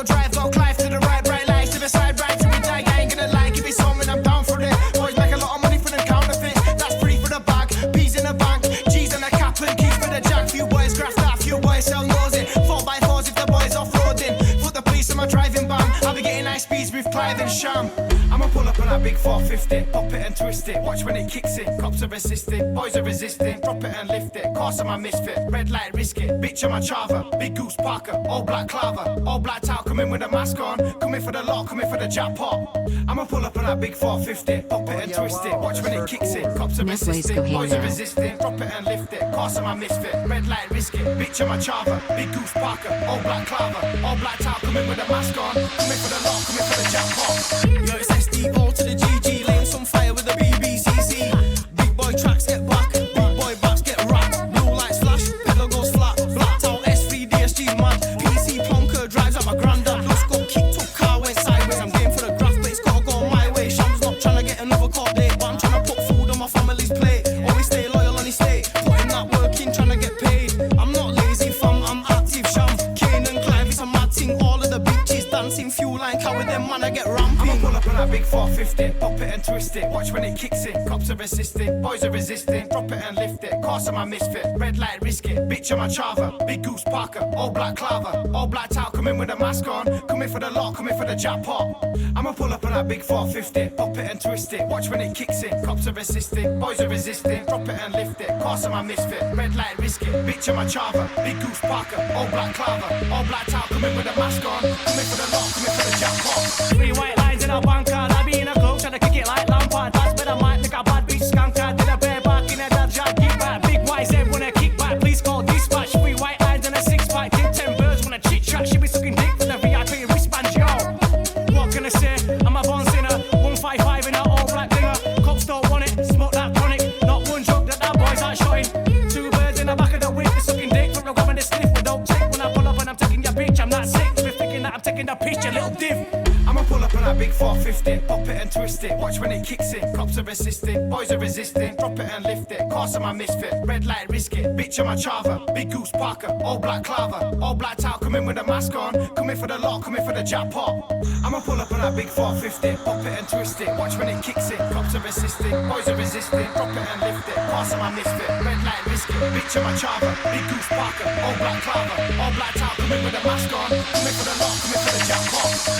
wheel drive, low Clive to the right, bright lights to the side, right to me die. I ain't gonna lie, give me something, I'm down for it. Boys make a lot of money for them counterfeits. That's free for the bag, P's in the bank, G's on the cap and keys for the jack. Few boys graft that, few boys sell nosy. 4x4s if the boys off-roading. Put the police in my driving ban. I'll be getting nice speeds with Clive and Sham. I'ma pull up on that big 450, pop it and twist it. Watch when it kicks in. Cops are resisting, boys are resisting. Drop it and lift it. Course I'm a misfit. Red light, risk it. Bitch, I'm a chava. Big Goose Parker, all black clava. All blacked out, coming with a mask on. Coming for the lot, coming for the jackpot. I'ma pull up on that big 450, pop it and twist it. Watch when it kicks in. Cops are resisting, boys are resisting. Drop it and lift it. Course I'm a misfit. Red light, risk it. Bitch, I'm a chava. Big Goose Parker, all black clava. All blacked out, coming with a mask on. Coming for the lot, coming for the jackpot. Yo, it's SDO to the GG, laying some fire with the BBCC. Big boy tracks get back, big boy backs get racked. Blue lights flash, pedal goes flat. Blacked out S3 DSG's mad. PC plonker drives out my granddad. Let's go kicked up car went sideways. I'm game for the graph, but it's gotta go my way. Sham's not trying to get another court date, but I'm trying to put food on my family's plate. Always stay loyal on his state, putting that work in, trying to get paid. I'm not lazy fam, I'm active Sham. Kane and Clive, it's a mad thing. All of the bitches dancing, fuel line car with them man, I get ramping. I'ma pull up on that big 450, pop it and twist it. Watch when it kicks in. Cops are resisting, boys are resisting. Drop it and lift it. Course I'm a misfit. Red light, risk it. Bitch, I'm a chava. Big Goose Parker, all black clava. All blacked out, coming with a mask on. Coming for the lot, coming for the jackpot. I'ma pull up on that big 450, pop it and twist it. Watch when it kicks in. Cops are resisting, boys are resisting. Drop it and lift it. Course I'm a misfit. Red light, risk it. Bitch, I'm a chava. Big Goose Parker, all black clava. All blacked out, coming with a mask on. Coming for the lot, coming for the jackpot. 3 white lines in a bank card. I be in a club trying to kick it like Lampard. That's better might make a bad bitch skank card. Did a bareback in a dad job, kick back. Big YZ wanna kick back, please call dispatch. 3 white lines and a 6-pack. Did 10 birds wanna chit chat. She be sucking dick for the VIP wristband, yo. What can I say? I'm a born sinner. 155 in a all black dinger. Cops don't want it, smoke that chronic. Not one joke that boy's out showing. 2 birds in the back of the whip, sucking dick from the woman they sniff. But don't check when I pull up and I'm taking your bitch. I'm not sick, be thinking that I'm taking the pitch, you little div. I'ma pull up on that big 450, pop it and twist it. Watch when it kicks in. Cops are resisting, boys are resisting. Drop it and lift it. Course I'm a misfit. Red light, risk it. Bitch, I'm a chava. Big Goose Parker, all black clava. All blacked out, coming with a mask on. Coming for the lot, coming for the jackpot. I'ma pull up on that big 450, pop it and twist it. Watch when it kicks in. Cops are resisting, boys are resisting. Drop it and lift it. Course I'm a misfit. Red light, risk it. Bitch, I'm a chava. Big Goose Parker, all black clava. All blacked out, coming with a mask on. Coming for the lot, coming for the jackpot.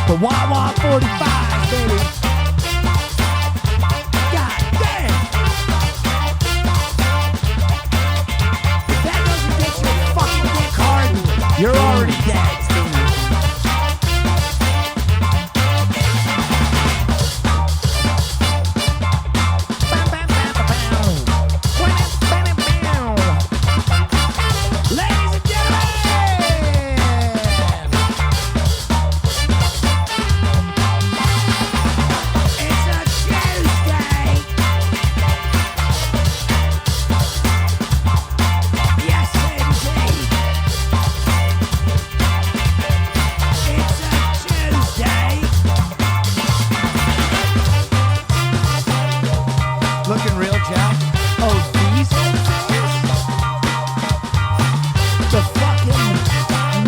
The Wawa 45, baby. God damn. If that doesn't get your fucking dick hard, you're already dead. Ladies and gentlemen, it's a Tuesday. Yes, indeed. It's a Tuesday. Looking real, Jack. Oh, these things? The fucking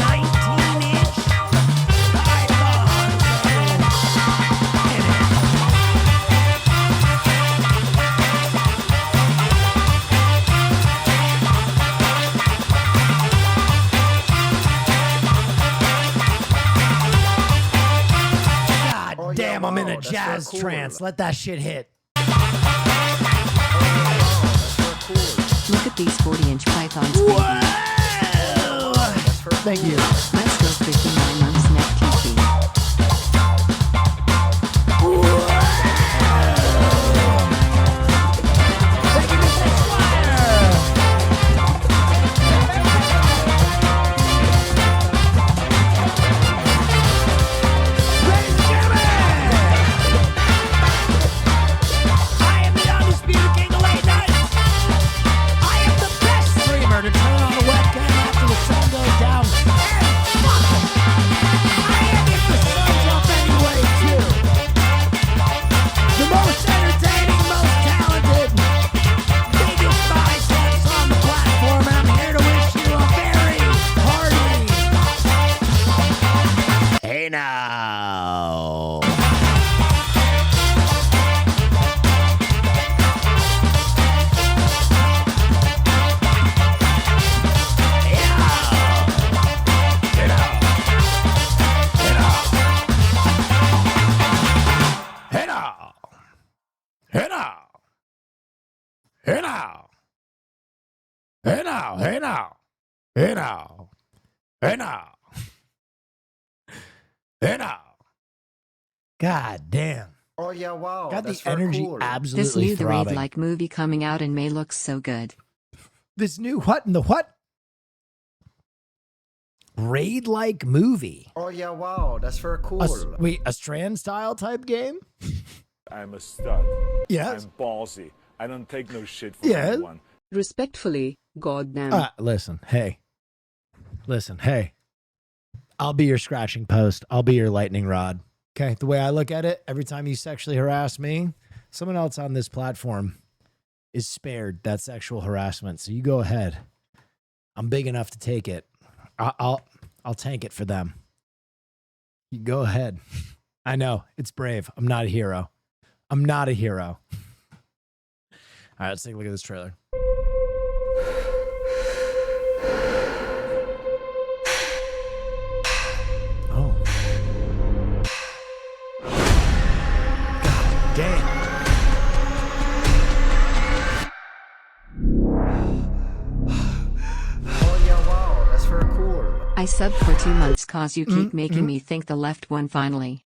19-inch pythons in it. God damn, I'm in a jazz trance. Let that shit hit. Look at these 40-inch pythons, baby. Whoa! Thank you. I'm still 59 months neck TT. Thank you, Mr. Squire. Ladies and gentlemen, I am the undisputed king of late night. I am the best streamer to turn on the webcam after the sun goes down. And fuck it, I am if the sun's up anyway, too. The most entertaining, most talented, biggest biceps on the platform. And I'm here to wish you a very hearty hey now. Hey now. Hey now. Hey now. Hey now. Hey now. Hey now. Hey now. Hey now. God damn. Oh yeah, wow. Got that's the very energy cool. This absolutely new The throbbing. Raid-like movie coming out in May looks so good. This new what in the what? Raid-like movie. Oh yeah, wow. That's very cool. A Strand style type game? I'm a stud. Yes. I'm ballsy. I don't take no shit from Yes. anyone. Respectfully, goddamn. Listen, hey. I'll be your scratching post. I'll be your lightning rod. Okay, the way I look at it, every time you sexually harass me, someone else on this platform is spared that sexual harassment. So you go ahead. I'm big enough to take it. I'll tank it for them. You go ahead. I know it's brave. I'm not a hero. All right, let's take a look at this trailer. Oh. God damn. Oh yeah, wow. That's very cool. I subbed for 2 months cause you keep making me think the left one finally.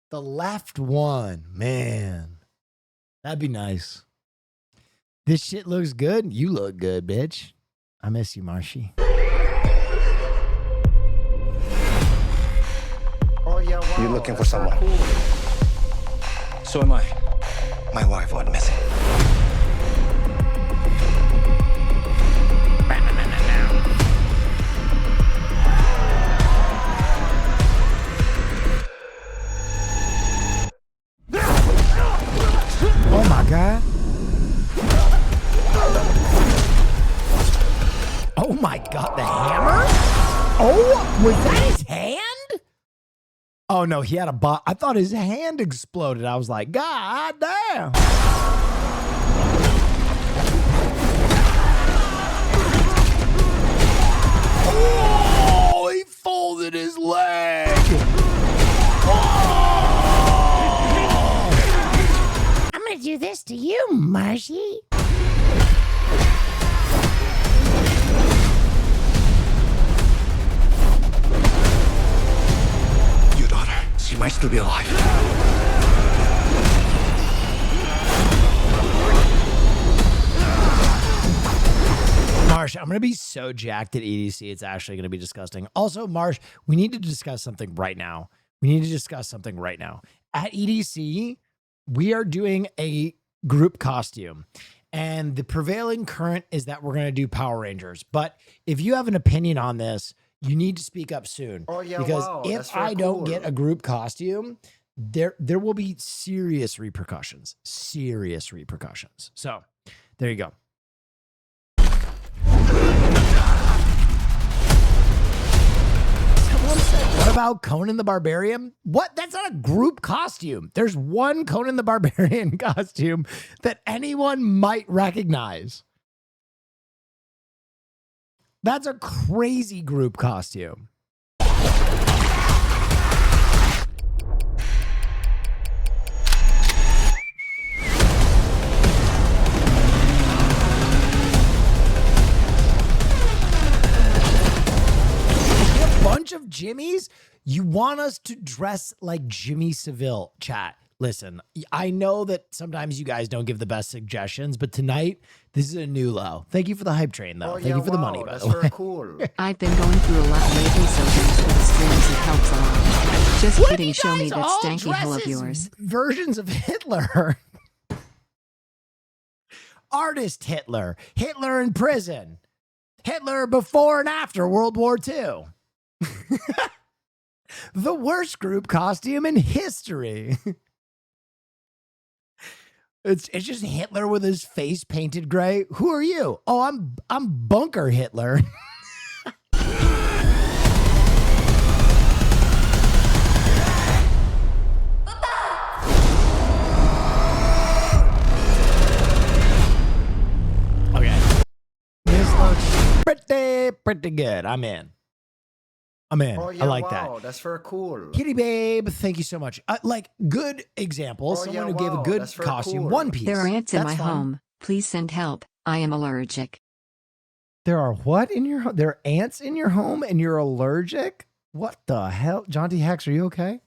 The left one, man. That'd be nice. This shit looks good. You look good, bitch. I miss you, Marshy. Oh yeah, wow. You're looking for that's very someone. Cool. So am I. My wife went missing. Oh my God. Oh my God, the hammer? Oh, was that his hand? Oh no, he had a bot. I thought his hand exploded. I was like, God damn. Oh, he folded his leg. this to you, Marcy. Your daughter, she might still be alive. Marsh, I'm going to be so jacked at EDC. It's actually going to be disgusting. Also, Marsh, we need to discuss something right now. At EDC, we are doing a group costume. And the prevailing current is that we're going to do Power Rangers. But if you have an opinion on this, you need to speak up soon. Oh, yeah, because wow, if that's very I don't cool. get a group costume, there will be serious repercussions. So there you go. Someone said, what about Conan the Barbarian? What? That's not a group costume. There's one Conan the Barbarian costume that anyone might recognize. That's a crazy group costume. Bunch of Jimmys. You want us to dress like Jimmy Seville, chat. Listen, I know that sometimes you guys don't give the best suggestions, but tonight, this is a new low. Thank you for the hype train, though. Oh, Thank yeah, you for the wow, money, by that's the way. very cool. I've been going through a lot lately, so thanks for the streams. It helps a lot. Just What if kidding. you Show me guys that all stanky dress hole of as yours. versions of Hitler. Artist Hitler. Hitler in prison. Hitler before and after World War II. The worst group costume in history. It's just Hitler with his face painted gray. Who are you? Oh, I'm Bunker Hitler. Okay. This looks pretty good. I'm in. Oh, yeah, I like wow, that. that's very cool. Kitty Babe, thank you so much. Like, good example. Oh, Someone yeah, who gave a wow, good that's very costume. cool. One Piece. There are ants in That's my fun. home. Please send help. I am allergic. There are what in your home? There are ants in your home and you're allergic? What the hell? John T. Hex, are you okay?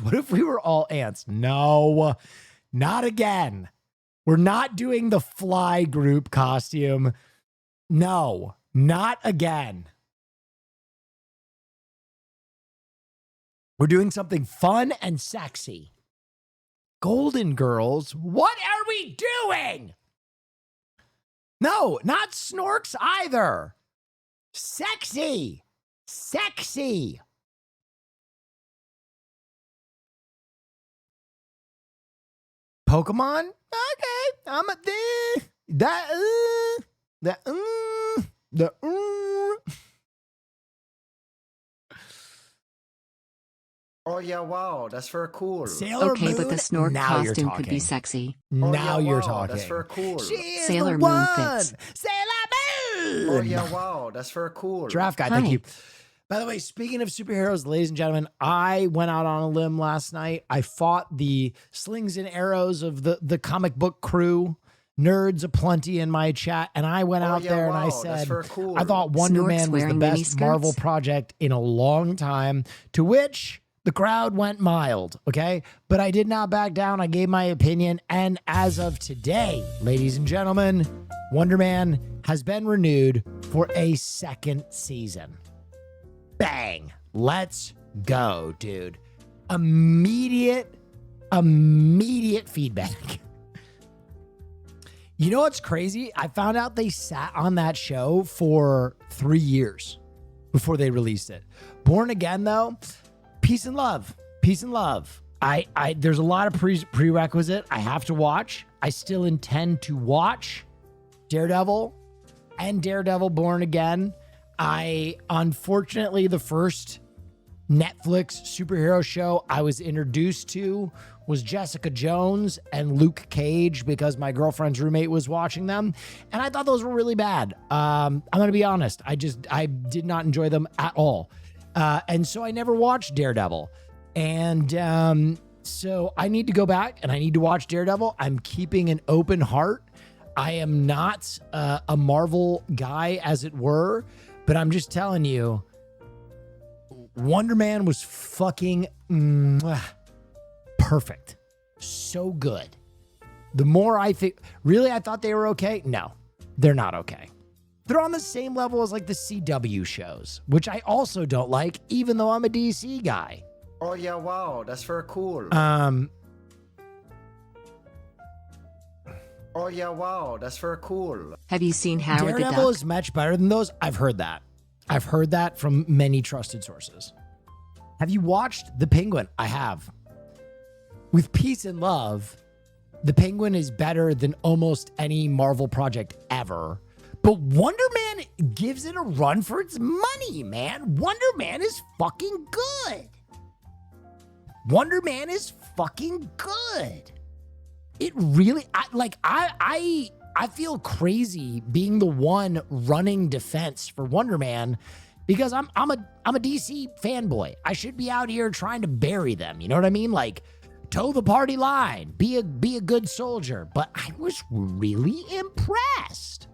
What if we were all ants? No, not again. We're not doing the fly group costume. No, not again. We're doing something fun and sexy. Golden Girls, what are we doing? No, not Snorks either. Sexy. Sexy. Pokemon? Okay. I'm a Oh, yeah, wow, that's very cool. Sailor Okay, but Moon? the Snork Now you're costume could be talking. sexy. Oh, Now yeah, you're wow, talking. that's very cool. She is Sailor the Moon one. fits. Sailor Moon. Oh, yeah, wow, that's very cool. Giraffe guy, thank Hi. you. By the way, speaking of superheroes, ladies and gentlemen, I went out on a limb last night. I fought the slings and arrows of the comic book crew. Nerds aplenty in my chat, and I went out yeah, there and I wow, that's said, very cool. I thought Wonder Snorks Man was the wearing best miniskirts? Marvel project in a long time, to which the crowd went mild, okay? But I did not back down. I gave my opinion, and as of today, ladies and gentlemen, Wonder Man has been renewed for a second season. Bang. Let's go, dude. Immediate feedback. You know what's crazy? I found out they sat on that show for 3 years before they released it. Born Again, though, peace and love. Peace and love. There's a lot of prerequisite I have to watch. I still intend to watch Daredevil and Daredevil Born Again. Unfortunately, the first Netflix superhero show I was introduced to was Jessica Jones and Luke Cage because my girlfriend's roommate was watching them, and I thought those were really bad. I'm gonna be honest. I did not enjoy them at all, and so I never watched Daredevil. And So I need to go back and I need to watch Daredevil. I'm keeping an open heart. I am not a Marvel guy, as it were, but I'm just telling you, Wonder Man was fucking perfect. So good. The more I think, really, I thought they were okay. No, they're not okay. They're on the same level as like the CW shows, which I also don't like, even though I'm a DC guy. Oh yeah, wow, that's very cool. Oh yeah, wow, that's very cool. Have you seen Howard the Daredevil Duck? is much better than those. I've heard that. I've heard that from many trusted sources. Have you watched The Penguin? I have. With Peace and Love, The Penguin is better than almost any Marvel project ever. But Wonder Man gives it a run for its money, man. Wonder Man is fucking good. Wonder Man is fucking good. It really, I feel crazy being the one running defense for Wonder Man because I'm a DC fanboy. I should be out here trying to bury them. You know what I mean? Like, toe the party line, be a good soldier. But I was really impressed.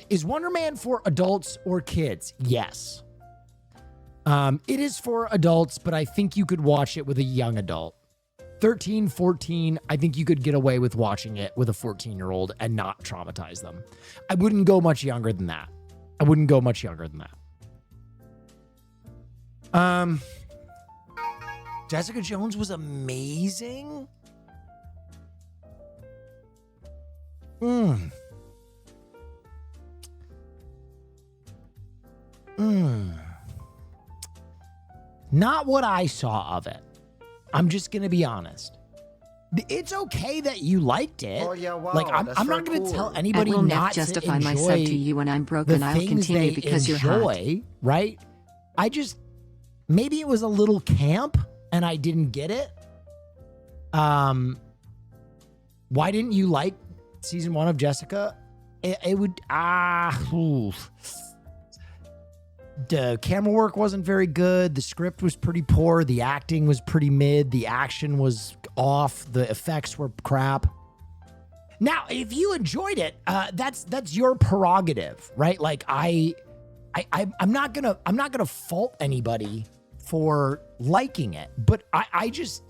Is Wonder Man for adults or kids? Yes. It is for adults, but I think you could watch it with a young adult. 13, 14, I think you could get away with watching it with a 14-year-old and not traumatize them. I wouldn't go much younger than that. Jessica Jones was amazing. Not what I saw of it. I'm just going to be honest. It's okay that you liked it. Oh yeah, wow, Like, I'm that's not very going to cool. tell I anybody will not not to justify enjoy myself to you when I'm the broken. I'll things continue they because you're hot. enjoy, right? I just, maybe it was a little camp and I didn't get it. Why didn't you like season 1 of Jessica? The camera work wasn't very good. The script was pretty poor. The acting was pretty mid. The action was off. The effects were crap. Now, if you enjoyed it, that's your prerogative, right? Like I'm not gonna fault anybody for liking it, but it just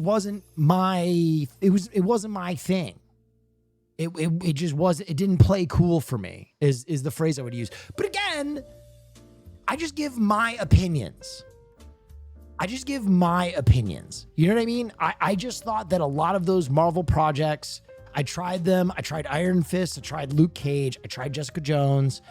wasn't my. It wasn't my thing. It just wasn't. It didn't play cool for me. Is the phrase I would use. But again, I just give my opinions. You know what I mean? I just thought that a lot of those Marvel projects, I tried them. I tried Iron Fist. I tried Luke Cage. I tried Jessica Jones.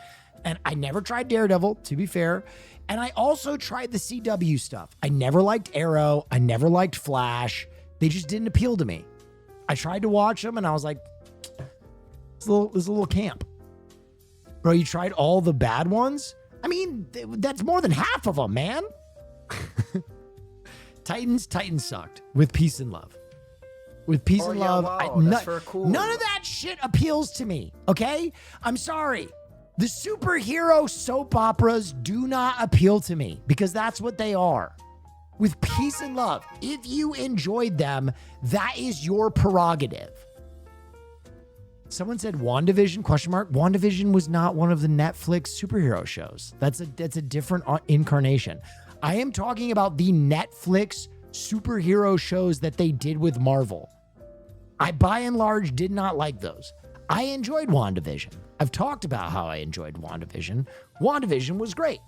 And I never tried Daredevil, to be fair. And I also tried the CW stuff. I never liked Arrow. I never liked Flash. They just didn't appeal to me. I tried to watch them and I was like, it's a little camp. Bro, you tried all the bad ones? I mean, that's more than half of them, man. Titans sucked with Peace and Love. With Peace and Love, wow, that's very cool. none of that shit appeals to me, okay? I'm sorry. The superhero soap operas do not appeal to me because that's what they are. With Peace and Love, if you enjoyed them, that is your prerogative. Someone said WandaVision, ? WandaVision was not one of the Netflix superhero shows. That's a different incarnation. I am talking about the Netflix superhero shows that they did with Marvel. I, by and large, did not like those. I enjoyed WandaVision. I've talked about how I enjoyed WandaVision. WandaVision was great.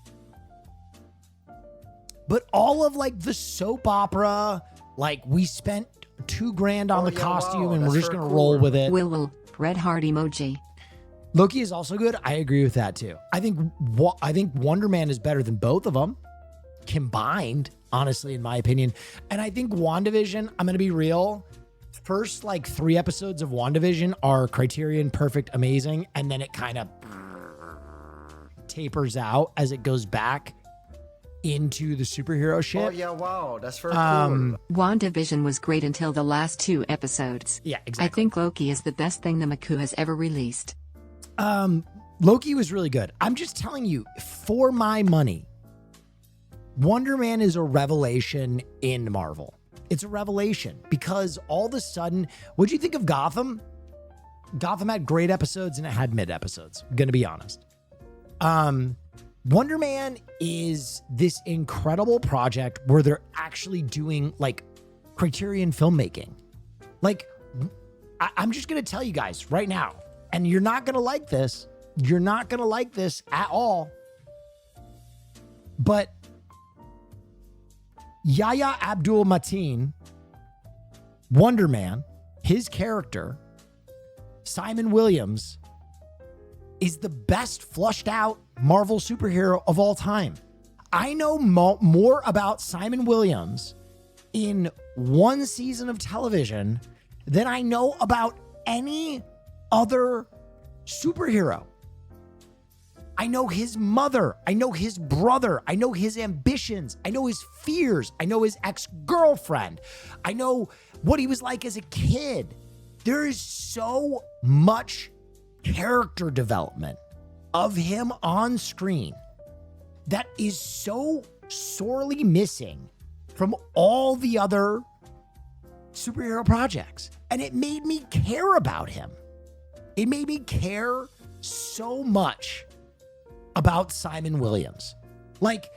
But all of like the soap opera, like we spent $2,000 on the costume and we're just going to roll with it. Will. Red heart emoji. Loki is also good. I agree with that too. I think Wonder Man is better than both of them combined, honestly, in my opinion. And I think WandaVision, I'm going to be real. First, like 3 episodes of WandaVision are Criterion Perfect Amazing. And then it kind of tapers out as it goes back into the superhero shit. Oh yeah, wow, that's very cool. WandaVision was great until the last 2 episodes. Yeah, exactly. I think Loki is the best thing the Maku has ever released. Loki was really good. I'm just telling you, for my money, Wonder Man is a revelation in Marvel. It's a revelation because all of a sudden, what'd you think of Gotham? Gotham had great episodes and it had mid episodes. I'm gonna be honest. Wonder Man is this incredible project where they're actually doing like Criterion filmmaking. Like, I'm just gonna tell you guys right now, and you're not gonna like this. You're not gonna like this at all. But Yahya Abdul Mateen, Wonder Man, his character, Simon Williams, is the best flushed out Marvel superhero of all time. I know more about Simon Williams in one season of television than I know about any other superhero. I know his mother. I know his brother. I know his ambitions. I know his fears. I know his ex-girlfriend. I know what he was like as a kid. There is so much character development of him on screen that is so sorely missing from all the other superhero projects. And it made me care about him. It made me care so much about Simon Williams. Like,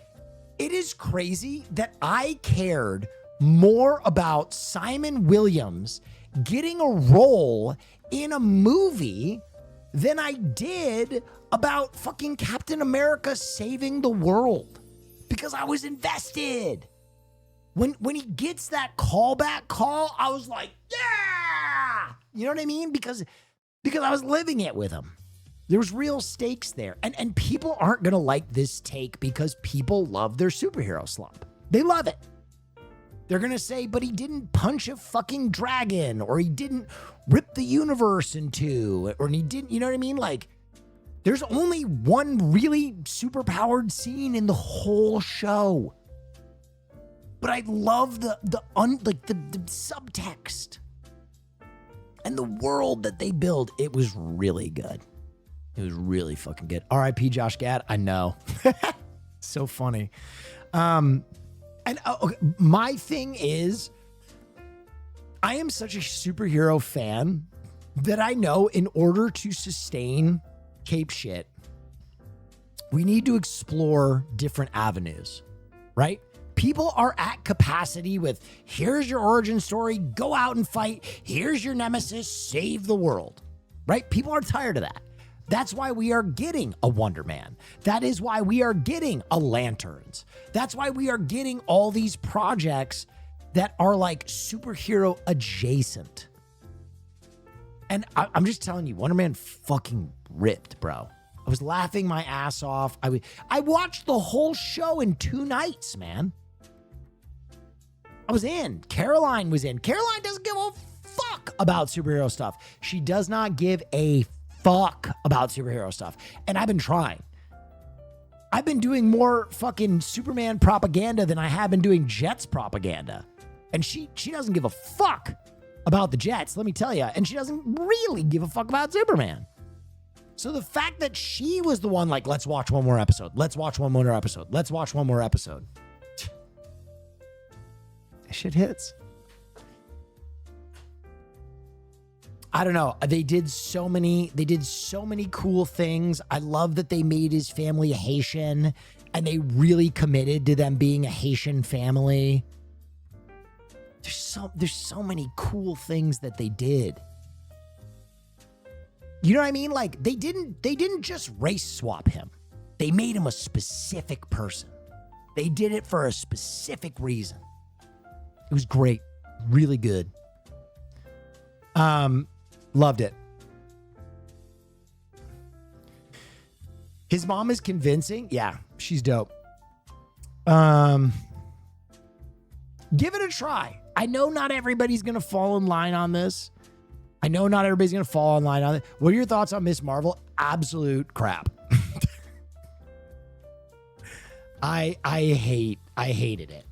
it is crazy that I cared more about Simon Williams getting a role in a movie than I did about fucking Captain America saving the world, because I was invested. When he gets that callback call, I was like, yeah! You know what I mean? Because I was living it with him. There was real stakes there. And people aren't going to like this take because people love their superhero slump. They love it. They're going to say, but he didn't punch a fucking dragon, or he didn't rip the universe in two, or he didn't, you know what I mean? Like, there's only one really superpowered scene in the whole show. But I love the subtext and the world that they build. It was really good. It was really fucking good. R.I.P. Josh Gad. I know. So funny. And okay, my thing is, I am such a superhero fan that I know in order to sustain cape shit, we need to explore different avenues, right? People are at capacity with, here's your origin story, go out and fight. Here's your nemesis, save the world, right? People are tired of that. That's why we are getting a Wonder Man. That is why we are getting a Lanterns. That's why we are getting all these projects that are like superhero adjacent. And I'm just telling you, Wonder Man fucking ripped, bro. I was laughing my ass off. I watched the whole show in 2 nights, man. I was in. Caroline was in. Caroline doesn't give a fuck about superhero stuff. She does not give a fuck about superhero stuff. And I've been trying. I've been doing more fucking Superman propaganda than I have been doing Jets propaganda. And she doesn't give a fuck about the Jets, let me tell you. And she doesn't really give a fuck about Superman. So the fact that she was the one like, let's watch one more episode. Let's watch one more episode. Let's watch one more episode. That shit hits. I don't know. They did so many cool things. I love that they made his family Haitian and they really committed to them being a Haitian family. There's so many cool things that they did. You know what I mean? Like they didn't just race swap him. They made him a specific person. They did it for a specific reason. It was great. Really good. Loved it. His mom is convincing. Yeah, she's dope. Give it a try. I know not everybody's going to fall in line on this. I know not everybody's going to fall in line on it. What are your thoughts on Miss Marvel? Absolute crap. I hated it.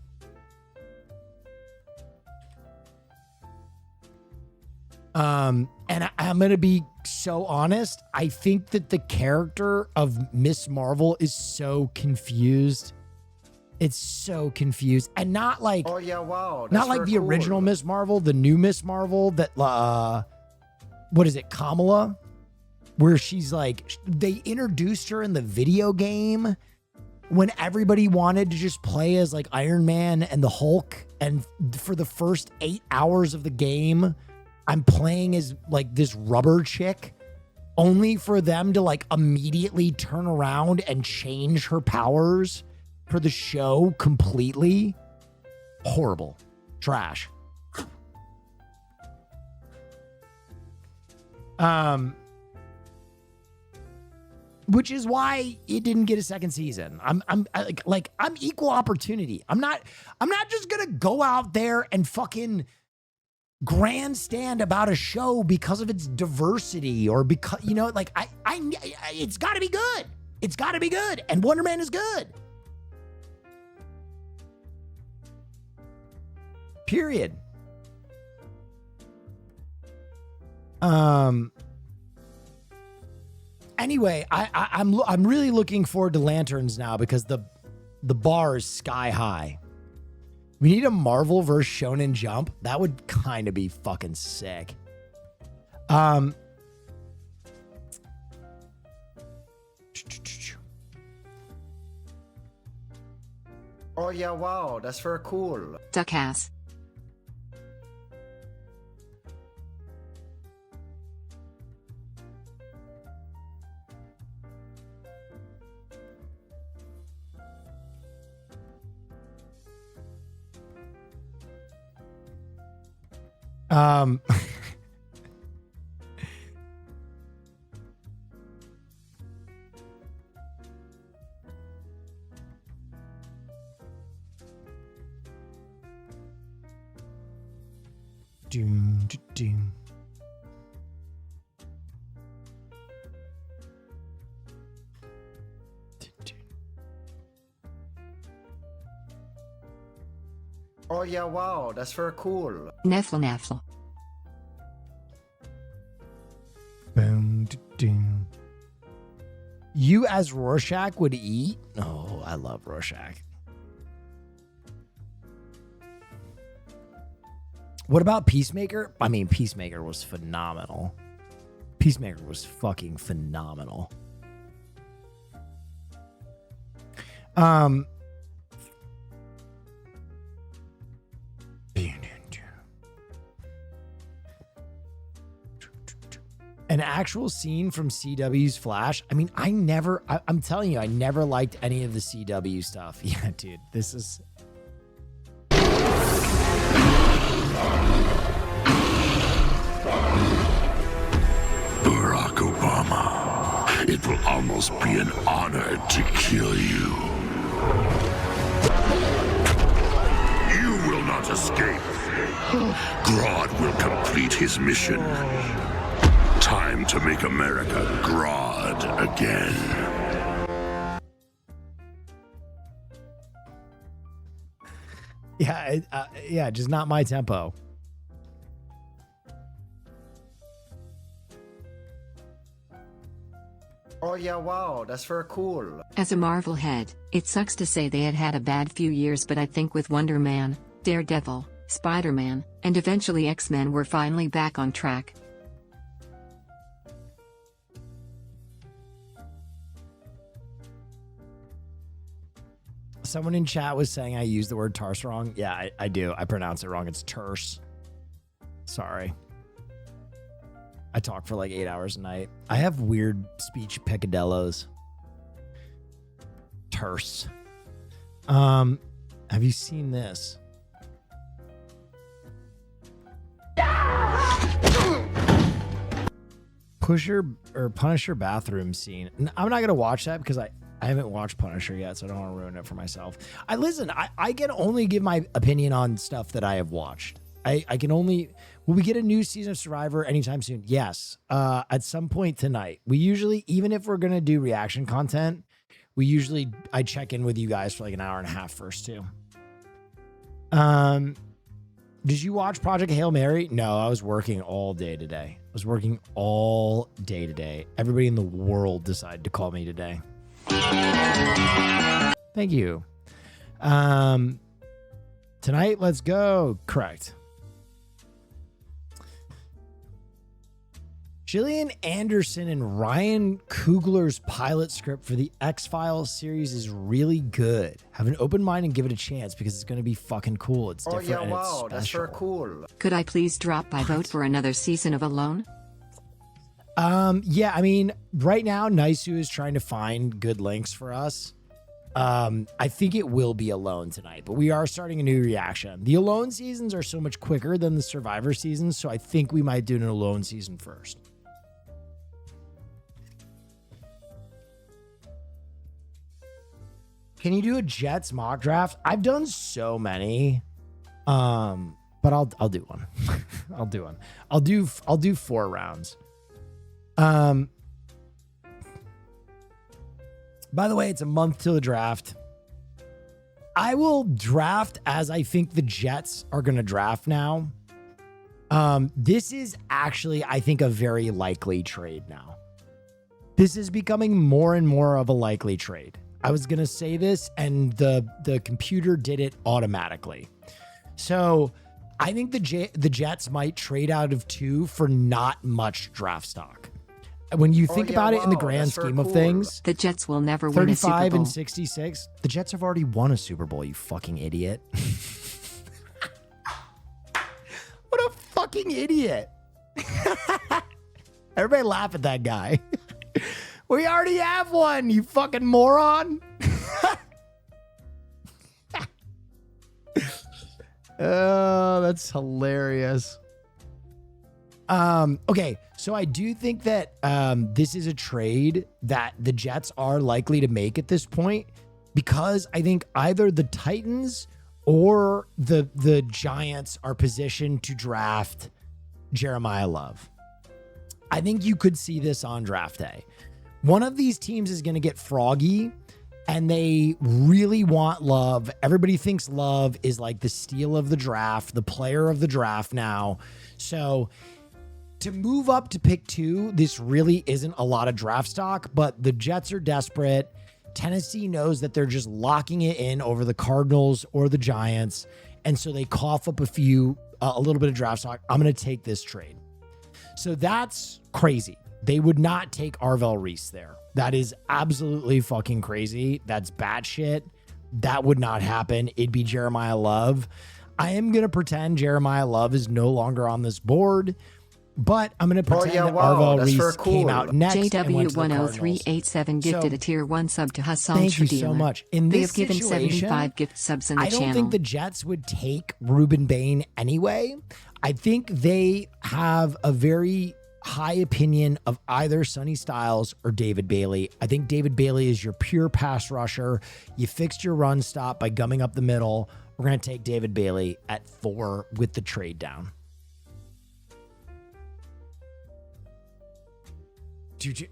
And I'm going to be so honest. I think that the character of Miss Marvel is so confused It's so confused. And not like Oh yeah, wow. not like the original Miss Marvel, the new Miss Marvel that what is it, Kamala? Where she's like, they introduced her in the video game when everybody wanted to just play as like Iron Man and the Hulk. And for the first 8 hours of the game, I'm playing as like this rubber chick, only for them to like immediately turn around and change her powers for the show completely. Horrible. Trash. Which is why it didn't get a second season. I'm equal opportunity. I'm not just gonna go out there and fucking grandstand about a show because of its diversity or because, you know, like I it's got to be good. It's got to be good, and Wonder Man is good. Period. Anyway, I'm really looking forward to Lanterns now because the bar is sky high. We need a Marvel versus Shonen Jump. That would kind of be fucking sick. Oh yeah, wow. That's very cool. Duckass. Doom, doom. Oh yeah, wow. That's very cool. Neffel Neffel. Boom, doom. You as Rorschach would eat? Oh, I love Rorschach. What about Peacemaker? I mean, Peacemaker was phenomenal. Peacemaker was fucking phenomenal. An actual scene from CW's Flash. I mean, I'm telling you, I never liked any of the CW stuff. Yeah, dude, this is... Barack Obama, it will almost be an honor to kill you. You will not escape. Grodd will complete his mission. Time to make America Grodd again. Yeah, just not my tempo. Oh yeah, wow. That's very cool. As a Marvel head, it sucks to say they had a bad few years, but I think with Wonder Man, Daredevil, Spider-Man, and eventually X-Men we're finally back on track. Someone in chat was saying I use the word terse wrong. Yeah, I do. I pronounce it wrong. It's terse. Sorry. I talk for like 8 hours a night. I have weird speech peccadillos. Terse. Have you seen this? Punisher bathroom scene. I'm not gonna watch that because I haven't watched Punisher yet, so I don't want to ruin it for myself. I can only give my opinion on stuff that I have watched. I can only... Will we get a new season of Survivor anytime soon? Yes. At some point tonight. We usually, even if we're going to do reaction content, I check in with you guys for like an hour and a half first too. Did you watch Project Hail Mary? No, I was working all day today. Everybody in the world decided to call me today. Thank you. Tonight, let's go. Correct. Gillian Anderson and Ryan Coogler's pilot script for the X-Files series is really good. Have an open mind and give it a chance because it's going to be fucking cool. It's Oh different yeah, and it's wow, that's special. very cool. Could I please drop my vote for another season of Alone? Yeah, I mean, right now, Naisu is trying to find good links for us. I think it will be Alone tonight, but we are starting a new reaction. The Alone seasons are so much quicker than the Survivor seasons, so I think we might do an Alone season first. Can you do a Jets mock draft? I've done so many. But I'll do one. I'll do one. I'll do 4 rounds. By the way, it's a month till the draft. I will draft as I think the Jets are going to draft now. This is actually, I think, a very likely trade now. This is becoming more and more of a likely trade. I was going to say this and the computer did it automatically. So I think the Jets might trade out of 2 for not much draft stock. When you think about it in the grand scheme of things, The Jets will never win a Super 35 Bowl. and 66, the Jets have already won a Super Bowl, you fucking idiot. What a fucking idiot. Everybody laugh at that guy. We already have one, you fucking moron. Oh, that's hilarious. Okay, so I do think that this is a trade that the Jets are likely to make at this point because I think either the Titans or the Giants are positioned to draft Jeremiah Love. I think you could see this on draft day. One of these teams is going to get froggy and they really want Love. Everybody thinks Love is like the steal of the draft, the player of the draft now. So to move up to pick 2, this really isn't a lot of draft stock, but the Jets are desperate. Tennessee knows that they're just locking it in over the Cardinals or the Giants. And so they cough up a little bit of draft stock. I'm going to take this trade. So that's crazy. They would not take Arvell Reese there. That is absolutely fucking crazy. That's batshit. That would not happen. It'd be Jeremiah Love. I am going to pretend Jeremiah Love is no longer on this board, but I'm going to pretend that Arvell Reese came out next. JW10387 gifted a tier 1 sub to Hassan Thank you Shadila. so much. In They this have given situation, 75 gift subs in the I don't channel. think the Jets would take Ruben Bain anyway. I think they have a very high opinion of either Sonny Styles or David Bailey. I think David Bailey is your pure pass rusher. You fixed your run stop by gumming up the middle. We're going to take David Bailey at 4 with the trade down.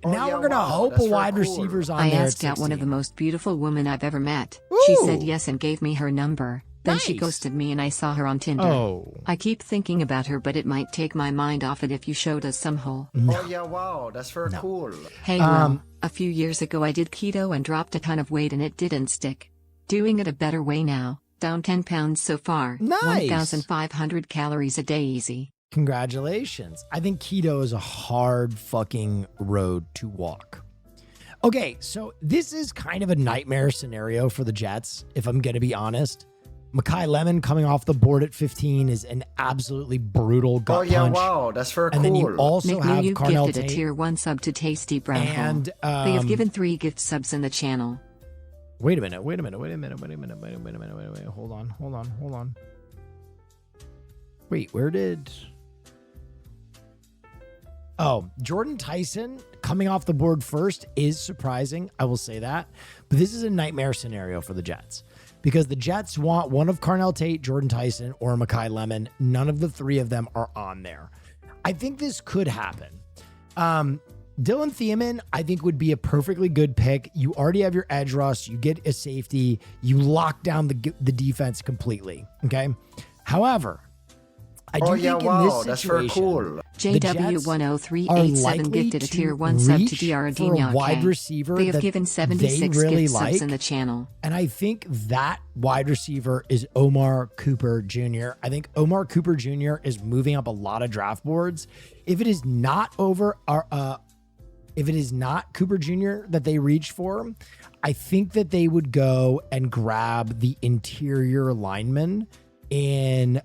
Now we're going to hope a wide receiver's on I there asked at out one of the 16. most beautiful women I've ever met. She said Ooh. yes and gave me her number. Then she Nice. ghosted me and I saw her on Tinder. Oh. I keep thinking about her, but it might take my mind off it if you showed us some hole. Oh yeah, wow, that's very cool. Hey, well, a few years ago I did keto and dropped a ton of weight and it didn't stick. Doing it a better way now. Down 10 pounds so far. Nice. 1,500 calories a day easy. Congratulations. I think keto is a hard fucking road to walk. Okay, so this is kind of a nightmare scenario for the Jets, if I'm going to be honest. Makai Lemon coming off the board at 15 is an absolutely brutal gut Oh yeah, punch. wow, that's very And cool. then you also Nick have you Carnell gifted a Tate. tier 1 sub to Tasty Brown Hole. And, They have given 3 gift subs in the channel. Wait a minute. Hold on. Wait, where did... Oh, Jordan Tyson coming off the board first is surprising. I will say that. But this is a nightmare scenario for the Jets because the Jets want one of Carnell Tate, Jordan Tyson, or Makai Lemon. None of the 3 of them are on there. I think this could happen. Dylan Thiemann, I think, would be a perfectly good pick. You already have your edge rush. You get a safety. You lock down the defense completely. Okay. However, I do Oh think yeah, in wow, this that's very situation, cool. the Jets are JW10387 likely gifted a to tier 1 sub to reach for a Diaradino wide K. receiver They have that given 76 they really gift subs like. in the channel. And I think that wide receiver is Omar Cooper Jr. I think Omar Cooper Jr. is moving up a lot of draft boards. If it is not if it is not Cooper Jr. that they reach for, I think that they would go and grab the interior lineman in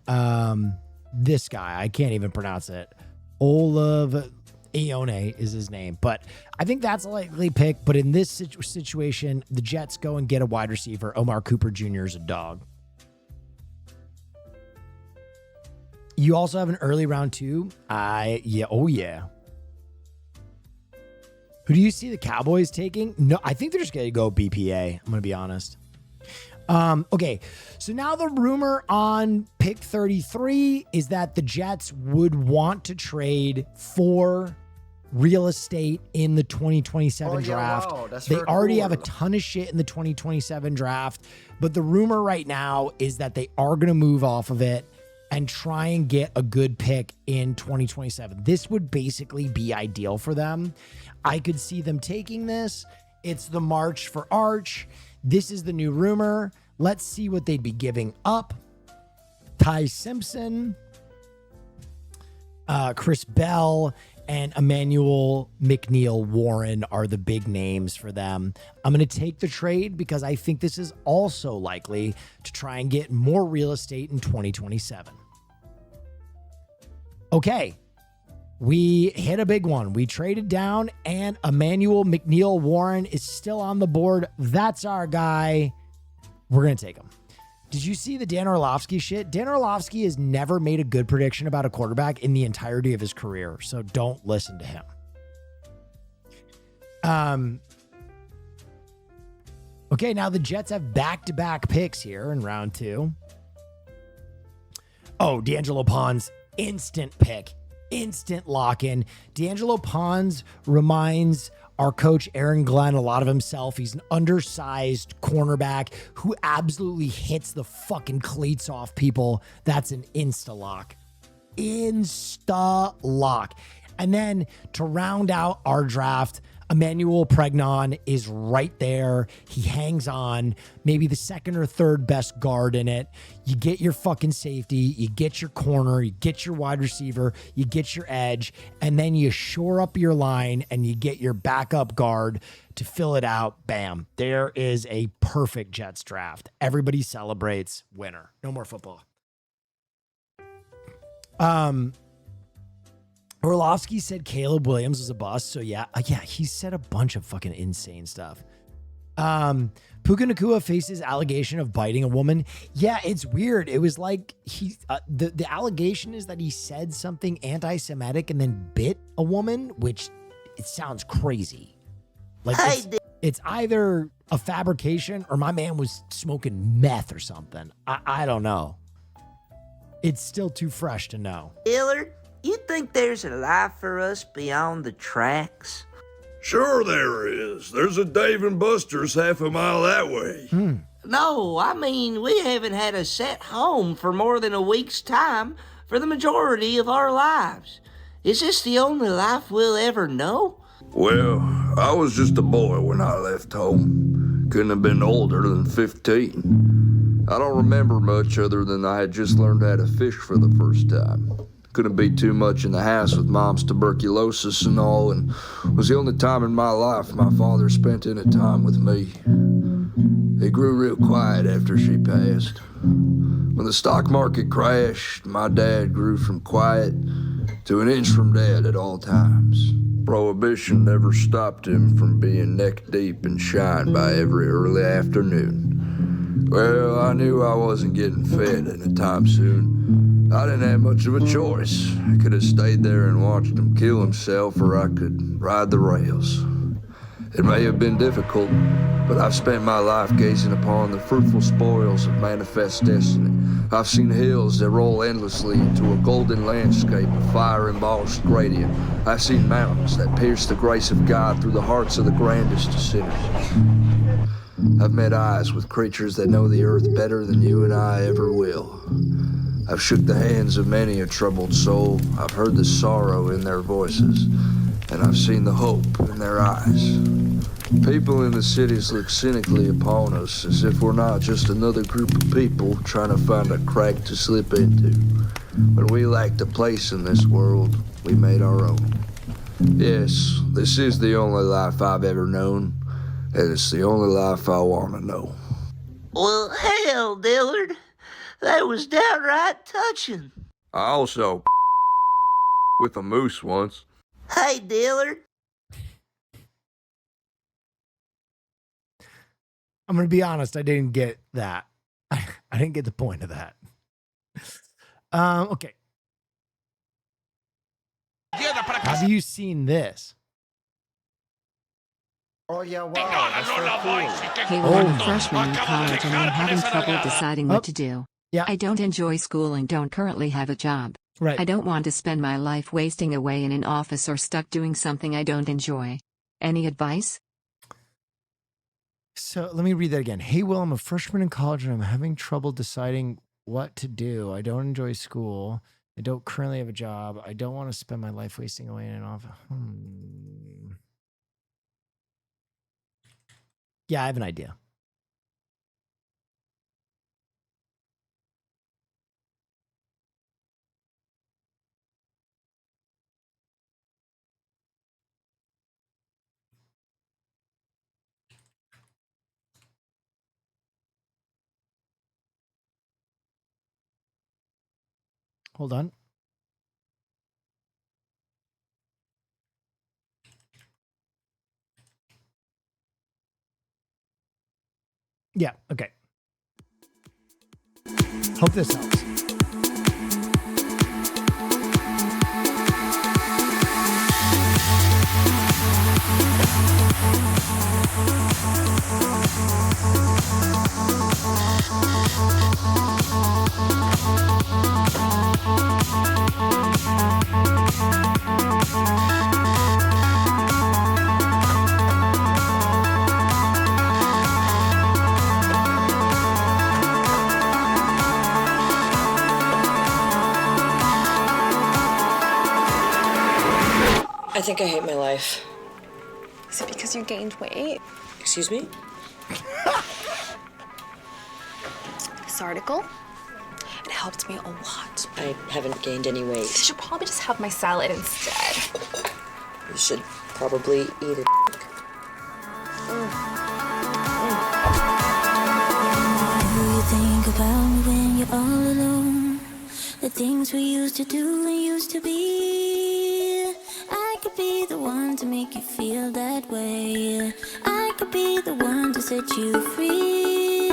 this guy. I can't even pronounce it. Olav Ione is his name, but I think that's a likely pick. But in this situation, the Jets go and get a wide receiver. Omar Cooper Jr. is a dog. You also have an early round 2. Oh yeah. Who do you see the Cowboys taking? No, I think they're just going to go BPA. I'm going to be honest. Okay, so now the rumor on pick 33 is that the Jets would want to trade for real estate in the 2027 draft. Wow, that's they very already have a cool. ton of shit in the 2027 draft, but the rumor right now is that they are going to move off of it and try and get a good pick in 2027. This would basically be ideal for them. I could see them taking this. It's the March for Arch. This is the new rumor. Let's see what they'd be giving up. Ty Simpson, Chris Bell, and Emmanuel McNeil Warren are the big names for them. I'm going to take the trade because I think this is also likely to try and get more real estate in 2027. Okay. We hit a big one. We traded down, and Emmanuel McNeil Warren is still on the board. That's our guy. We're going to take him. Did you see the Dan Orlovsky shit? Dan Orlovsky has never made a good prediction about a quarterback in the entirety of his career, so don't listen to him. Okay, now the Jets have back-to-back picks here in round 2. Oh, D'Angelo Pons, instant pick. Instant lock-in. D'Angelo Pons reminds our coach Aaron Glenn a lot of himself. He's an undersized cornerback who absolutely hits the fucking cleats off people. That's an insta-lock. Insta-lock. And then to round out our draft, Emmanuel Pregnon is right there. He hangs on, maybe the second or third best guard in it. You get your fucking safety, you get your corner, you get your wide receiver, you get your edge, and then you shore up your line and you get your backup guard to fill it out. Bam. There is a perfect Jets draft. Everybody celebrates. Winner. No more football. Orlovsky said Caleb Williams was a bust. So yeah, he said a bunch of fucking insane stuff. Puka Nacua faces allegation of biting a woman. Yeah, it's weird. It was like the allegation is that he said something anti-Semitic and then bit a woman, which it sounds crazy. Like it's either a fabrication or my man was smoking meth or something. I don't know. It's still too fresh to know. Dillard, you think there's a life for us beyond the tracks? Sure there is. There's a Dave & Buster's half a mile that way. No, I mean, we haven't had a set home for more than a week's time for the majority of our lives. Is this the only life we'll ever know? Well, I was just a boy when I left home. Couldn't have been older than 15. I don't remember much other than I had just learned how to fish for the first time. Couldn't be too much in the house with mom's tuberculosis and all, and was the only time in my life my father spent any time with me. He grew real quiet after she passed. When the stock market crashed, my dad grew from quiet to an inch from dead at all times. Prohibition never stopped him from being neck deep in shine by every early afternoon. Well, I knew I wasn't getting fed anytime soon. I didn't have much of a choice. I could have stayed there and watched him kill himself, or I could ride the rails. It may have been difficult, but I've spent my life gazing upon the fruitful spoils of manifest destiny. I've seen hills that roll endlessly into a golden landscape of fire-embossed gradient. I've seen mountains that pierce the grace of God through the hearts of the grandest of sinners. I've met eyes with creatures that know the earth better than you and I ever will. I've shook the hands of many a troubled soul. I've heard the sorrow in their voices, and I've seen the hope in their eyes. People in the cities look cynically upon us as if we're not just another group of people trying to find a crack to slip into. When we lacked a place in this world, we made our own. Yes, this is the only life I've ever known, and it's the only life I want to know. Well, hell, Dillard. That was downright touching. I also with a moose once. Hey, Dillard. I'm going to be honest. I didn't get that. I didn't get the point of that. Okay. Have you seen this? Oh yeah, wow, that's very cool. Hey, well, I'm a freshman in college and I'm having trouble deciding what to do. Yeah. I don't enjoy school and don't currently have a job. Right. I don't want to spend my life wasting away in an office or stuck doing something I don't enjoy. Any advice? So let me read that again. Hey, Will, I'm a freshman in college and I'm having trouble deciding what to do. I don't enjoy school. I don't currently have a job. I don't want to spend my life wasting away in an office. Yeah, I have an idea. Hold on. Yeah, okay. Hope this helps. I think I hate my life. Is it because you gained weight? Excuse me? This article, it helped me a lot. I haven't gained any weight. You should probably just have my salad instead. You should probably eat it. Do you think about me when you're all alone? The things we used to do and used to be. I could be the one to make you feel that way. I could be the one to set you free.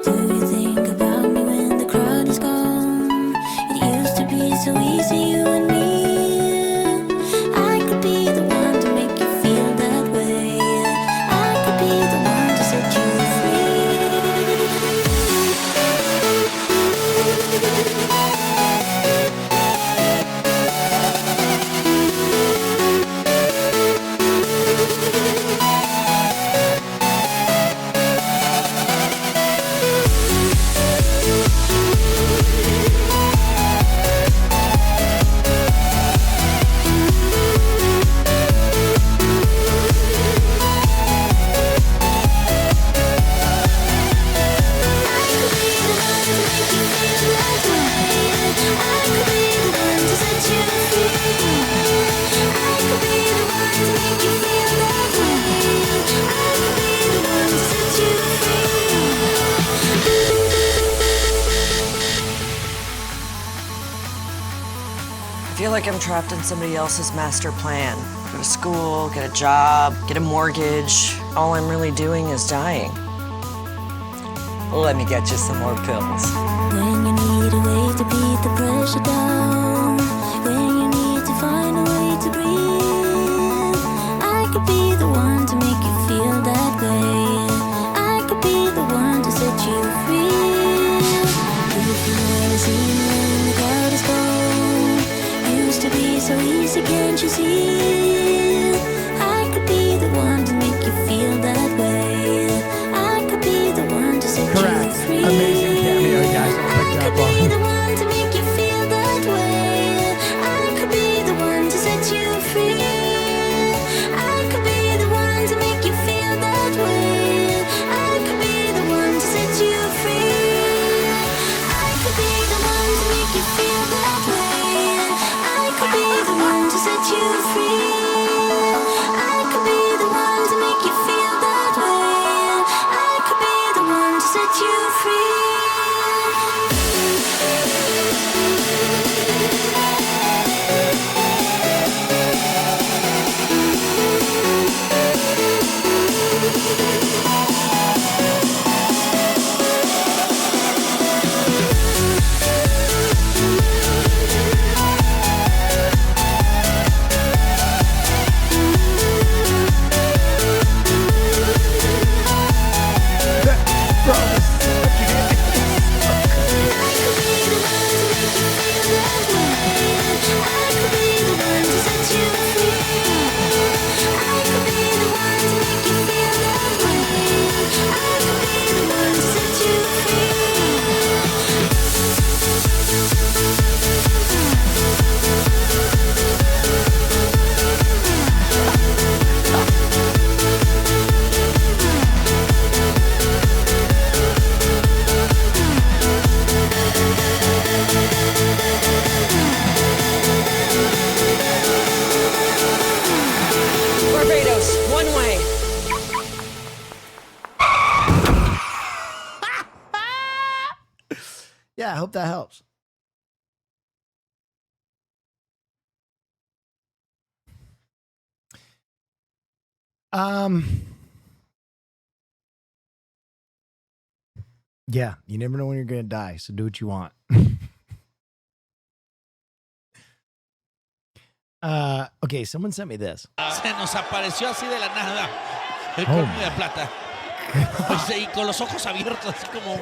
Do you think about me when the crowd is gone? It used to be so easy, you and me. I could be the one to make you feel that way. I could be the one to set you I feel like I'm trapped in somebody else's master plan. Go to school, get a job, get a mortgage. All I'm really doing is dying. Let me get you some more pills. when you need a way to beat the pressure down, when you need to find a way to breathe. I could be the one to make you feel that way. I could be the one to set you free. If you ever see me when the crowd is gone, used to be so easy, can't you see? I could be the one to make you feel that way. I could be the one to set you free. Amazing cameo, guys. I'll pick that I could be the one to make Yeah, I hope that helps. Yeah, you never know when you're gonna die, so do what you want. Okay, someone sent me this. Se nos apareció así de la nada. El Oh. Colmillo de Plata. Y con los ojos abiertos, así como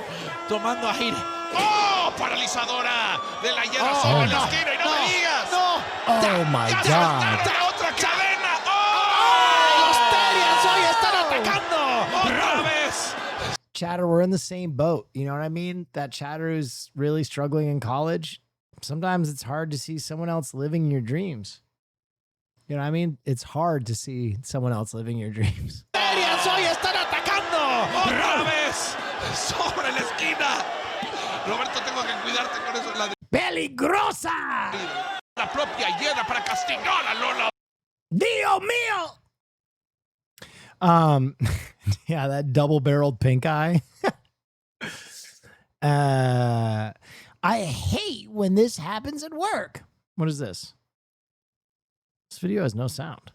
tomando aire. ¡Oh! ¡Paralizadora! De la hiedra sobre la esquina y no me digas. ¡No! Oh my god. ¡Otra cadena! ¡Los Terians hoy están atacando! ¡Otra vez! Chatter, we're in the same boat. You know what I mean? That Chatter is really struggling in college. Sometimes it's hard to see someone else living your dreams. You know what I mean? It's hard to see someone else living your dreams. ¡Terians hoy están atacando! ¡Otra vez! ¡Sobre la esquina! Roberto, tengo que cuidarte con eso. ¡Peligrosa! La propia hiedra para castigar a Lola. Dio mío! Yeah, that double-barreled pink eye. I hate when this happens at work. What is this? This video has no sound.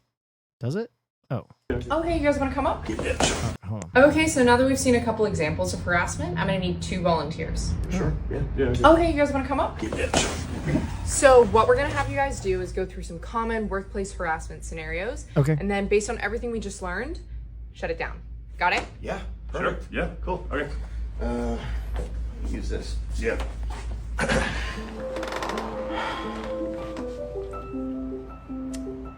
Does it? Oh. Okay, you guys want to come up? Hold on. Okay, so now that we've seen a couple examples of harassment, I'm going to need 2 volunteers. Sure. Okay, you guys want to come up? So what we're going to have you guys do is go through some common workplace harassment scenarios. Okay. And then based on everything we just learned, shut it down. Got it? Yeah, perfect. Sure. Yeah, cool. Okay. Use this. Yeah.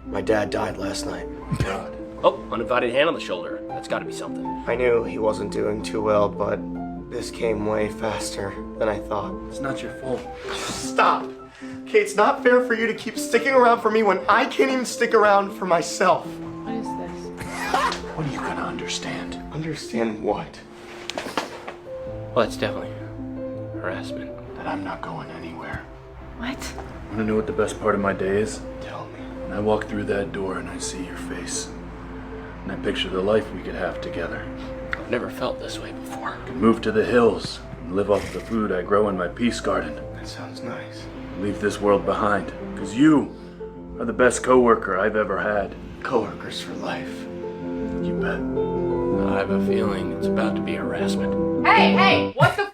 My dad died last night. God. Oh, uninvited hand on the shoulder. That's got to be something. I knew he wasn't doing too well, but this came way faster than I thought. It's not your fault. Stop! Okay, it's not fair for you to keep sticking around for me when I can't even stick around for myself. What is this? What are you gonna understand? Understand what? Well, that's definitely harassment. That I'm not going anywhere. What? Want to know what the best part of my day is? Tell me. When I walk through that door and I see your face, and I picture the life we could have together. I've never felt this way before. I can move to the hills and live off the food I grow in my peace garden. That sounds nice. Leave this world behind, because you are the best coworker I've ever had. Coworkers for life. You bet. I have a feeling it's about to be harassment. Hey, what the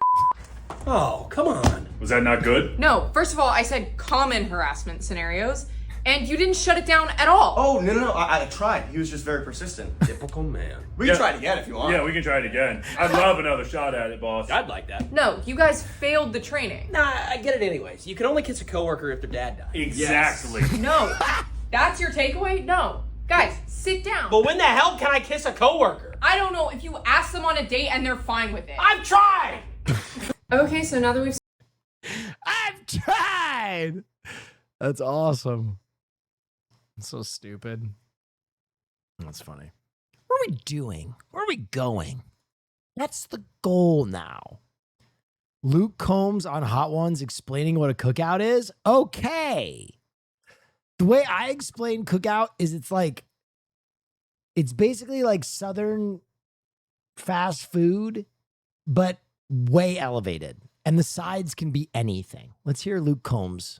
Oh, come on. Was that not good? No, first of all, I said common harassment scenarios, and you didn't shut it down at all. Oh, no. I tried. He was just very persistent. Typical man. We can try it again if you want. Yeah, we can try it again. I'd love another shot at it, boss. I'd like that. No, you guys failed the training. Nah, I get it anyways. You can only kiss a coworker if their dad died. Exactly. No, that's your takeaway? No. Guys, sit down. But when the hell can I kiss a coworker? I don't know if you ask them on a date and they're fine with it. I've tried! Okay, so now that we've I've tried. That's awesome. It's so stupid. That's funny. What are we doing? Where are we going? That's the goal now. Luke Combs on Hot Ones explaining what a cookout is? Okay. The way I explain cookout is it's basically like Southern fast food, but way elevated. And the sides can be anything. Let's hear Luke Combs'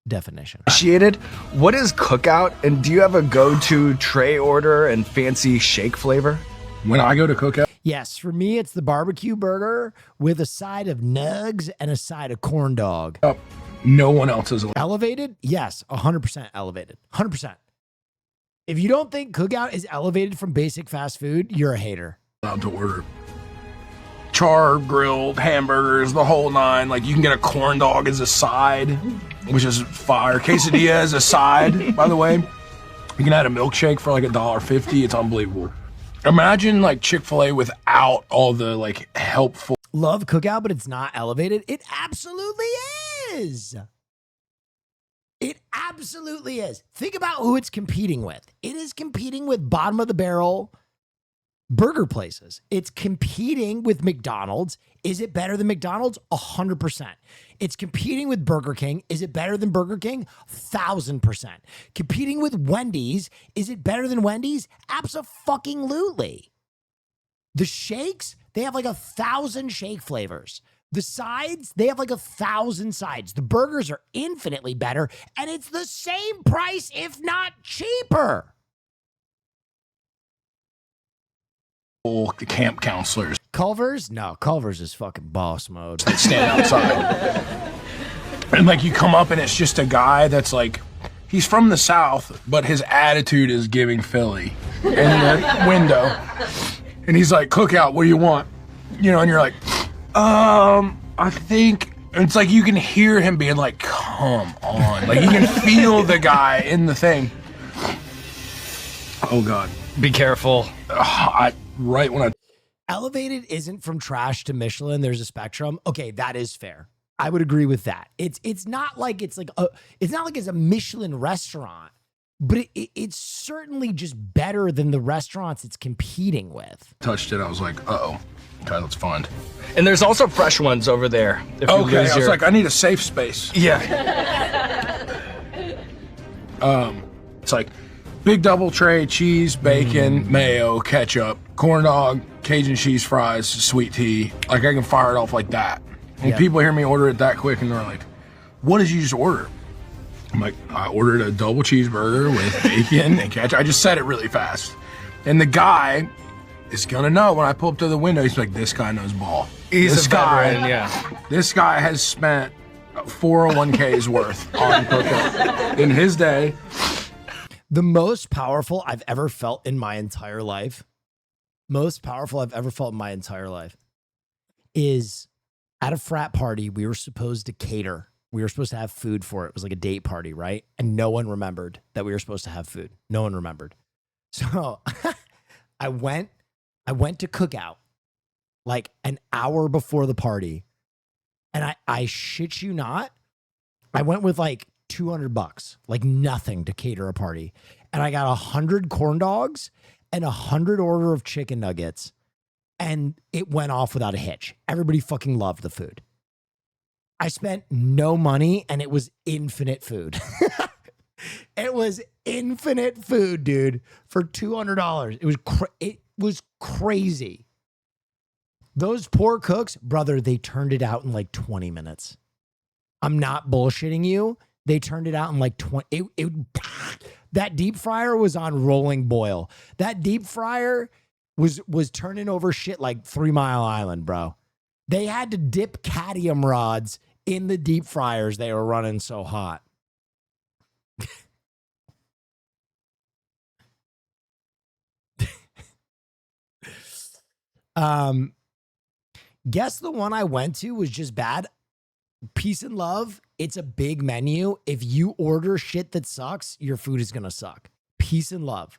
definition. Appreciated. What is cookout? And do you have a go-to tray order and fancy shake flavor? When I go to cookout? Yes, for me, it's the barbecue burger with a side of nugs and a side of corn dog. No one else is elevated. Yes, 100% elevated. 100%. If you don't think cookout is elevated from basic fast food, you're a hater. allowed to order charred, grilled hamburgers, the whole nine. Like, you can get a corn dog as a side, which is fire. Quesadilla as a side, by the way. You can add a milkshake for like $1.50. It's unbelievable. Imagine like Chick-fil-A without all the like helpful. Love cookout, but it's not elevated. It absolutely is. It absolutely is. Think about who it's competing with. It is competing with bottom of the barrel burger places. It's competing with McDonald's. Is it better than McDonald's? 100%. It's competing with Burger King. Is it better than Burger King? 1,000%. Competing with Wendy's. Is it better than Wendy's? Abso-fucking-lutely. The shakes, they have like 1,000 shake flavors. The sides, they have like 1,000 sides. The burgers are infinitely better, and it's the same price, if not cheaper. The camp counselors. Culver's? No, Culver's is fucking boss mode. They stand outside. And like you come up and it's just a guy that's like, he's from the South, but his attitude is giving Philly in the window. And he's like, Cookout, what do you want? You know, and you're like, I think, and it's like you can hear him being like, come on. Like you can feel the guy in the thing. Oh God. Be careful. Right when I... Elevated isn't from trash to Michelin. There's a spectrum. Okay, that is fair. I would agree with that. It's not like it's a Michelin restaurant, but it's certainly just better than the restaurants it's competing with. Touched it. I was like, uh-oh. Okay, let's find. And there's also fresh ones over there. Okay, I was like, I need a safe space. Yeah. It's like big double tray, cheese, bacon, mayo, ketchup, corn dog, Cajun cheese fries, sweet tea. Like I can fire it off like that. And people hear me order it that quick and they're like, what did you just order? I'm like, I ordered a double cheeseburger with bacon and ketchup. I just said it really fast. And the guy is gonna know when I pull up to the window, he's like, this guy knows ball. He's a veteran, yeah. This guy has spent 401k's worth on Cookout in his day. The most powerful I've ever felt in my entire life, is at a frat party, we were supposed to cater. We were supposed to have food for it. It was like a date party, right? And no one remembered that we were supposed to have food. No one remembered. So I went to Cookout like an hour before the party. And I shit you not, I went with like $200, like nothing to cater a party. And I got 100 corn dogs and 100 order of chicken nuggets. And it went off without a hitch. Everybody fucking loved the food. I spent no money and it was infinite food. It was infinite food, dude, for $200. It was crazy. Those poor cooks, brother, they turned it out in like 20 minutes. I'm not bullshitting you. They turned it out in like 20. That deep fryer was on rolling boil. That deep fryer was turning over shit like 3 Mile Island, bro. They had to dip cadmium rods in the deep fryers. They were running so hot. Guess the one I went to was just bad. Peace and Love. It's a big menu. If you order shit that sucks, your food is going to suck. Peace and Love.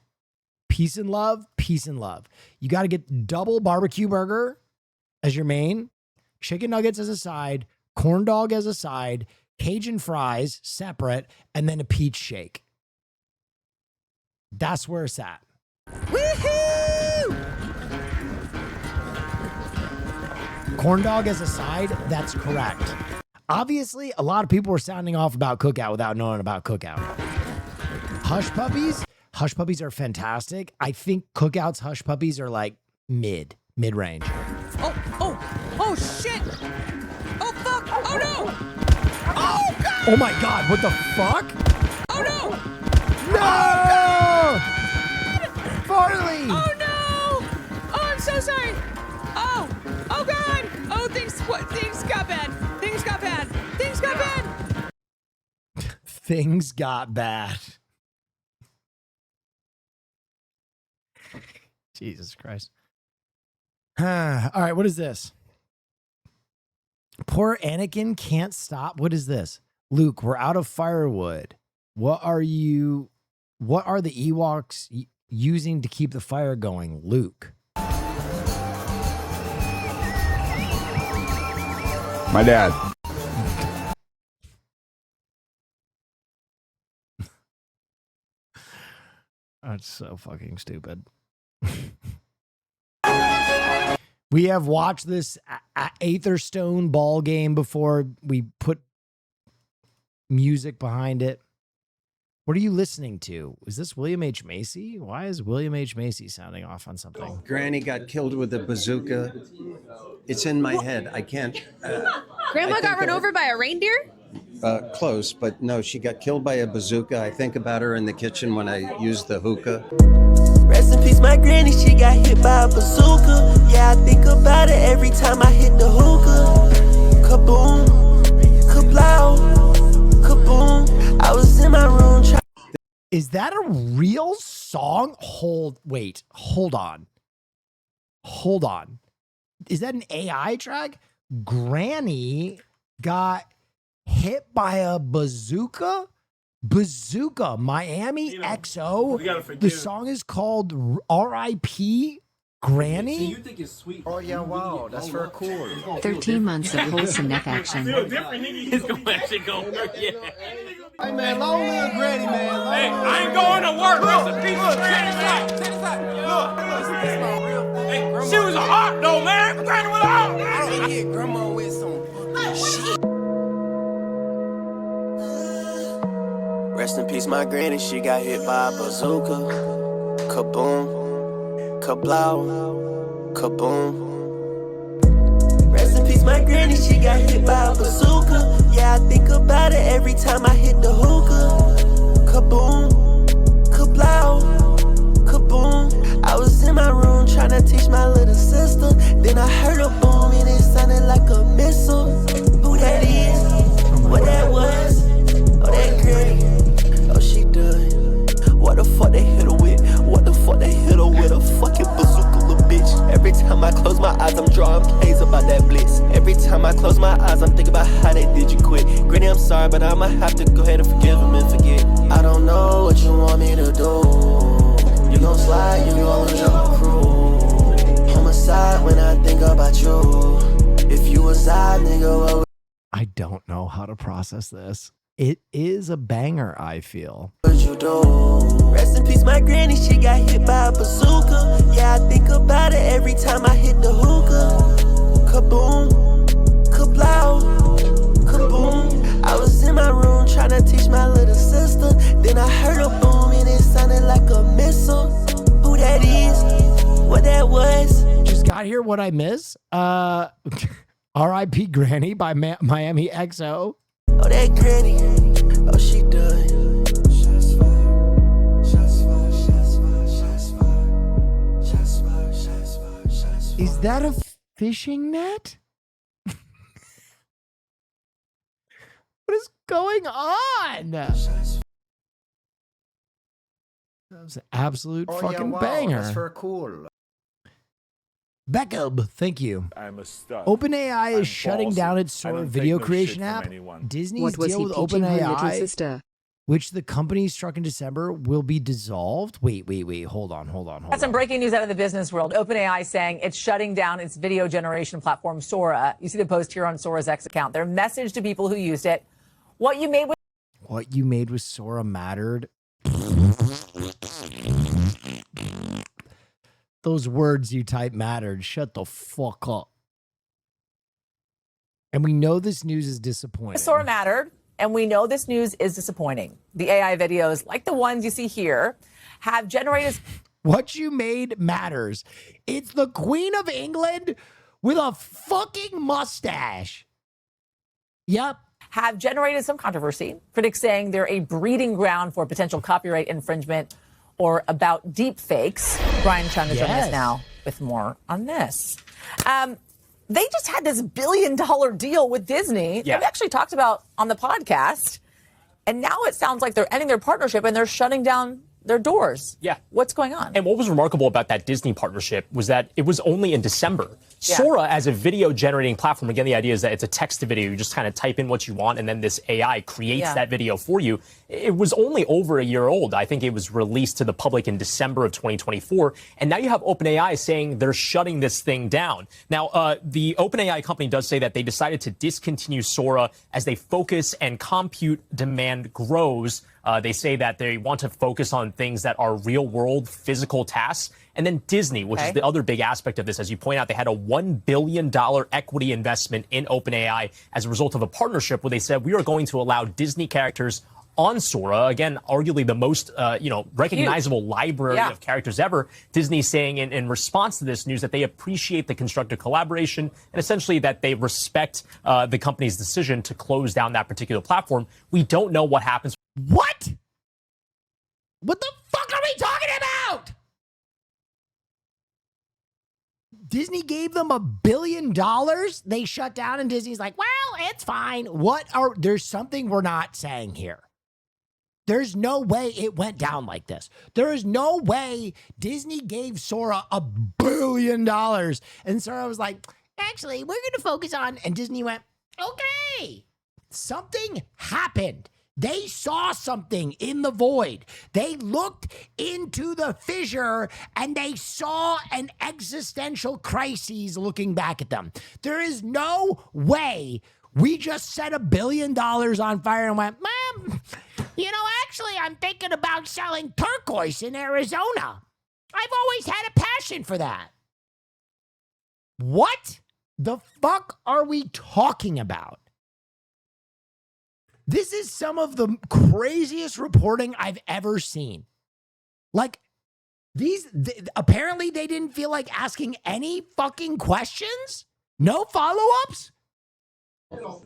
Peace and Love. Peace and Love. You got to get double barbecue burger as your main, chicken nuggets as a side, corn dog as a side, Cajun fries separate, and then a peach shake. That's where it's at. Woohoo! Corn dog as a side, that's correct. Obviously, a lot of people were sounding off about Cookout without knowing about Cookout. Hush Puppies? Hush Puppies are fantastic. I think Cookout's Hush Puppies are like mid-range. Oh, shit! Oh, fuck! Oh, no! Oh, God! Oh, my God, what the fuck? Oh, no! No! Farley! Oh, no! Oh, I'm so sorry! Oh God! Oh, things got bad! Things got bad! Things got bad! Things got bad. Jesus Christ. All right, what is this? Poor Anakin can't stop. What is this? Luke, we're out of firewood. What are the Ewoks using to keep the fire going? Luke. My dad. That's so fucking stupid. We have watched this Aetherstone ball game before. We put music behind it. What are you listening to? Is this William H. Macy? Why is William H. Macy sounding off on something? Granny got killed with a bazooka. It's in my head. I can't. Grandma got run over by a reindeer? Close, but no, she got killed by a bazooka. I think about her in the kitchen when I use the hookah. Rest in peace, my granny, she got hit by a bazooka. Yeah, I think about it every time I hit the hookah. Kaboom, kablow, kaboom. I was in my room trying. Is that a real song? Hold on. Is that an AI track? Granny got hit by a bazooka? Bazooka, Miami XO. The song is called R.I.P. Granny. You think it's sweet? Oh yeah, wow, that's very cool. 13 months of wholesome neck action. He's going to actually go. Yeah. Hey man, long live Granny, man. Hey, I ain't going to work. Rest in peace, Granny. Hey, she was a hawk, though, man. Granny was a hawk. I don't hit grandma with some shit. Rest in peace, my granny, she got hit by a bazooka. Kaboom, kablow, kaboom. Rest in peace, my granny, she got hit by a bazooka. Yeah, I think about it every time I hit the hookah. Kaboom, kablow, kaboom. I was in my room trying to teach my little sister. Then I heard a boom and it sounded like a missile. Who that is? What that was? Oh, that granny. Oh, she done. What the fuck they hit her with? What the fuck they hit her with? A fucking bazooka, little bitch. Every time I close my eyes, I'm drawing plays about that blitz. Every time I close my eyes, I'm thinking about how they did you quit. Granny, I'm sorry, but I'ma have to go ahead and forgive him and forget. I don't know what you want me to do. You gon' slide, you gon' lose your crew. Homicide when I think about you. If you was I, nigga, what would I don't know how to process this. It is a banger, I feel. you do? Rest in peace, my granny, she got hit by a bazooka. Yeah, I think about it every time I hit the hookah. Kaboom, kablow, kaboom. I was in my room trying to teach my little sister. Then I heard a boom and it sounded like a missile. Who that is? What that was? Just got here. What I miss? R.I.P. Granny by Miami XO. Oh, that granny. Oh, she done. Is that a fishing net? What is going on? That was an absolute fucking banger. That's very cool. Beckham, thank you. I'm a stud. OpenAI is shutting down its Sora video creation app. Disney's deal with OpenAI, which the company struck in December, will be dissolved. Wait. Hold on. That's some breaking news out of the business world. OpenAI saying it's shutting down its video generation platform, Sora. You see the post here on Sora's X account. Their message to people who used it: what you made with Sora mattered. Those words you type mattered. Shut the fuck up. And we know this news is disappointing. Sora mattered, and we know this news is disappointing. The AI videos, like the ones you see here, have generated... What you made matters. It's the Queen of England with a fucking mustache. Yep. Have generated some controversy. Critics saying they're a breeding ground for potential copyright infringement or about deep fakes. Brian Chung is joining us now with more on this. They just had this $1 billion deal with Disney. Yeah. They've actually talked about on the podcast. And now it sounds like they're ending their partnership and they're shutting down their doors. Yeah. What's going on? And what was remarkable about that Disney partnership was that it was only in December. Yeah. Sora, as a video generating platform, again, the idea is that it's a text to video. You just kind of type in what you want and then this AI creates that video for you. It was only over a year old. I think it was released to the public in December of 2024. And now you have OpenAI saying they're shutting this thing down. Now, the OpenAI company does say that they decided to discontinue Sora as they focus and compute demand grows. They say that they want to focus on things that are real world physical tasks. And then Disney, which is the other big aspect of this. As you point out, they had a $1 billion equity investment in OpenAI as a result of a partnership where they said we are going to allow Disney characters on Sora. Again, arguably the most, recognizable library of characters ever. Disney saying in response to this news that they appreciate the constructive collaboration and essentially that they respect the company's decision to close down that particular platform. We don't know what happens. What? What the fuck are we talking about? Disney gave them $1 billion. They shut down, and Disney's like, well, it's fine. There's something we're not saying here. There's no way it went down like this. There is no way Disney gave Sora $1 billion. And Sora was like, actually, we're going to focus on, and Disney went, okay. Something happened. They saw something in the void. They looked into the fissure and they saw an existential crisis looking back at them. There is no way we just set $1 billion on fire and went, Mom, actually, I'm thinking about selling turquoise in Arizona. I've always had a passion for that. What the fuck are we talking about? This is some of the craziest reporting I've ever seen. Like, apparently they didn't feel like asking any fucking questions? No follow-ups?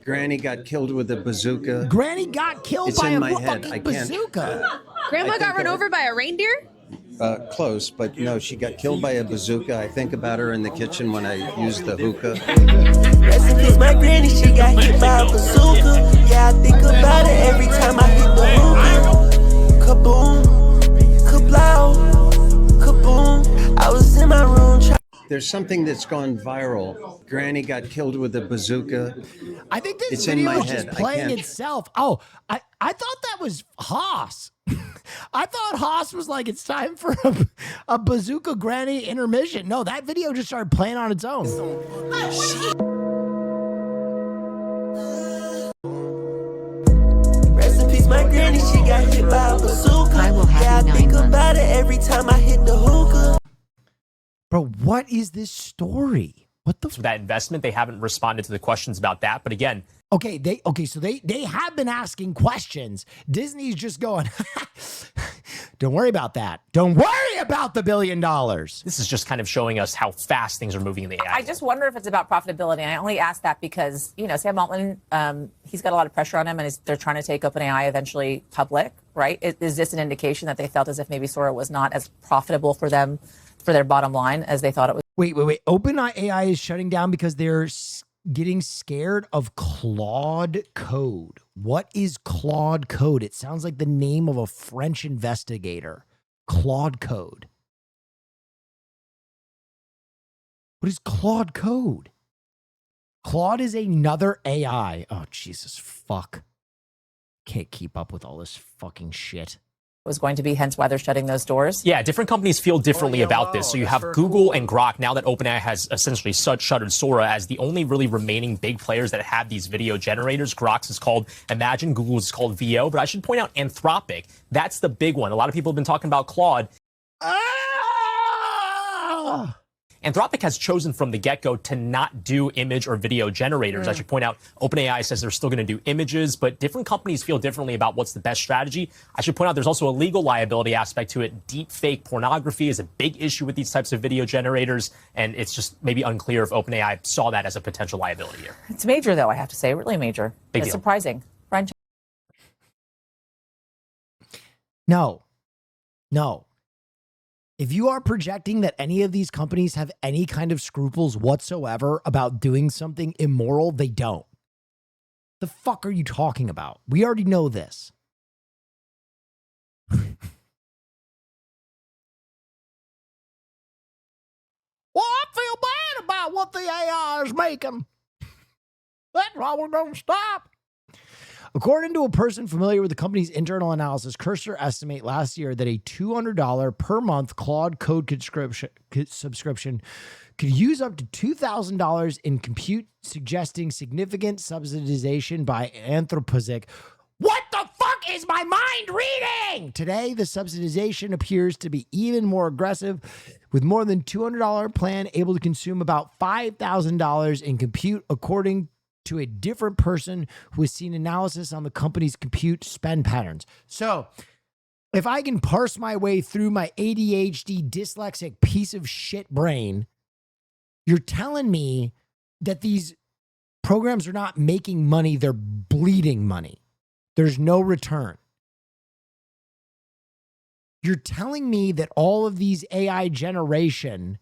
Granny got killed with a bazooka. Granny got killed by a fucking bazooka. Grandma got run over by a reindeer? Close, but no, she got killed by a bazooka. I think about her in the kitchen when I use the hookah. Rest in peace, my granny, she got hit by a bazooka. Yeah, I think about it every time I hit the hookah. Kaboom, kablow, kaboom. I was in my room There's something that's gone viral. Granny got killed with a bazooka. I think this It's in video my is just head. playing itself. Oh, I thought that was Haas. I thought Haas was like, it's time for a bazooka granny intermission. No, that video just started playing on its own. Rest in peace, my granny, she got hit by a bazooka. Yeah, I think about it every time I hit the hookah. Bro, what is this story? What the? For that investment, they haven't responded to the questions about that. But again, so they have been asking questions. Disney's just going, don't worry about that. Don't worry about the $1 billion. This is just kind of showing us how fast things are moving in the AI. I just wonder if it's about profitability. And I only ask that because, Sam Altman, he's got a lot of pressure on him, and they're trying to take OpenAI eventually public, right? Is this an indication that they felt as if maybe Sora was not as profitable for them, for their bottom line, as they thought it was? Wait. OpenAI is shutting down because they're getting scared of Claude Code. What is Claude Code? It sounds like the name of a French investigator. Claude Code. What is Claude Code? Claude is another AI. Oh, Jesus, fuck. Can't keep up with all this fucking shit. Was going to be, hence why they're shutting those doors. Yeah, different companies feel differently about this. So you have Google and Grok, now that OpenAI has essentially shuttered Sora as the only really remaining big players that have these video generators. Grok's is called Imagine, Google's is called VO, but I should point out Anthropic. That's the big one. A lot of people have been talking about Claude. Anthropic has chosen from the get-go to not do image or video generators. I should point out, OpenAI says they're still going to do images, but different companies feel differently about what's the best strategy. I should point out there's also a legal liability aspect to it. Deep fake pornography is a big issue with these types of video generators, and it's just maybe unclear if OpenAI saw that as a potential liability here. It's major, though, I have to say, really major. Big it's deal. Surprising. Brian? No. If you are projecting that any of these companies have any kind of scruples whatsoever about doing something immoral, they don't. The fuck are you talking about? We already know this. Well, I feel bad about what the AI is making. That's why we're going to stop. According to a person familiar with the company's internal analysis, Cursor estimate last year that a $200 per month Claude Code subscription could use up to $2,000 in compute, suggesting significant subsidization by Anthropic. What the fuck is my mind reading? Today, the subsidization appears to be even more aggressive, with more than $200 plan able to consume about $5,000 in compute, according to a different person who has seen analysis on the company's compute spend patterns. So if I can parse my way through my ADHD dyslexic piece of shit brain, you're telling me that these programs are not making money, they're bleeding money. There's no return. You're telling me that all of these AI generation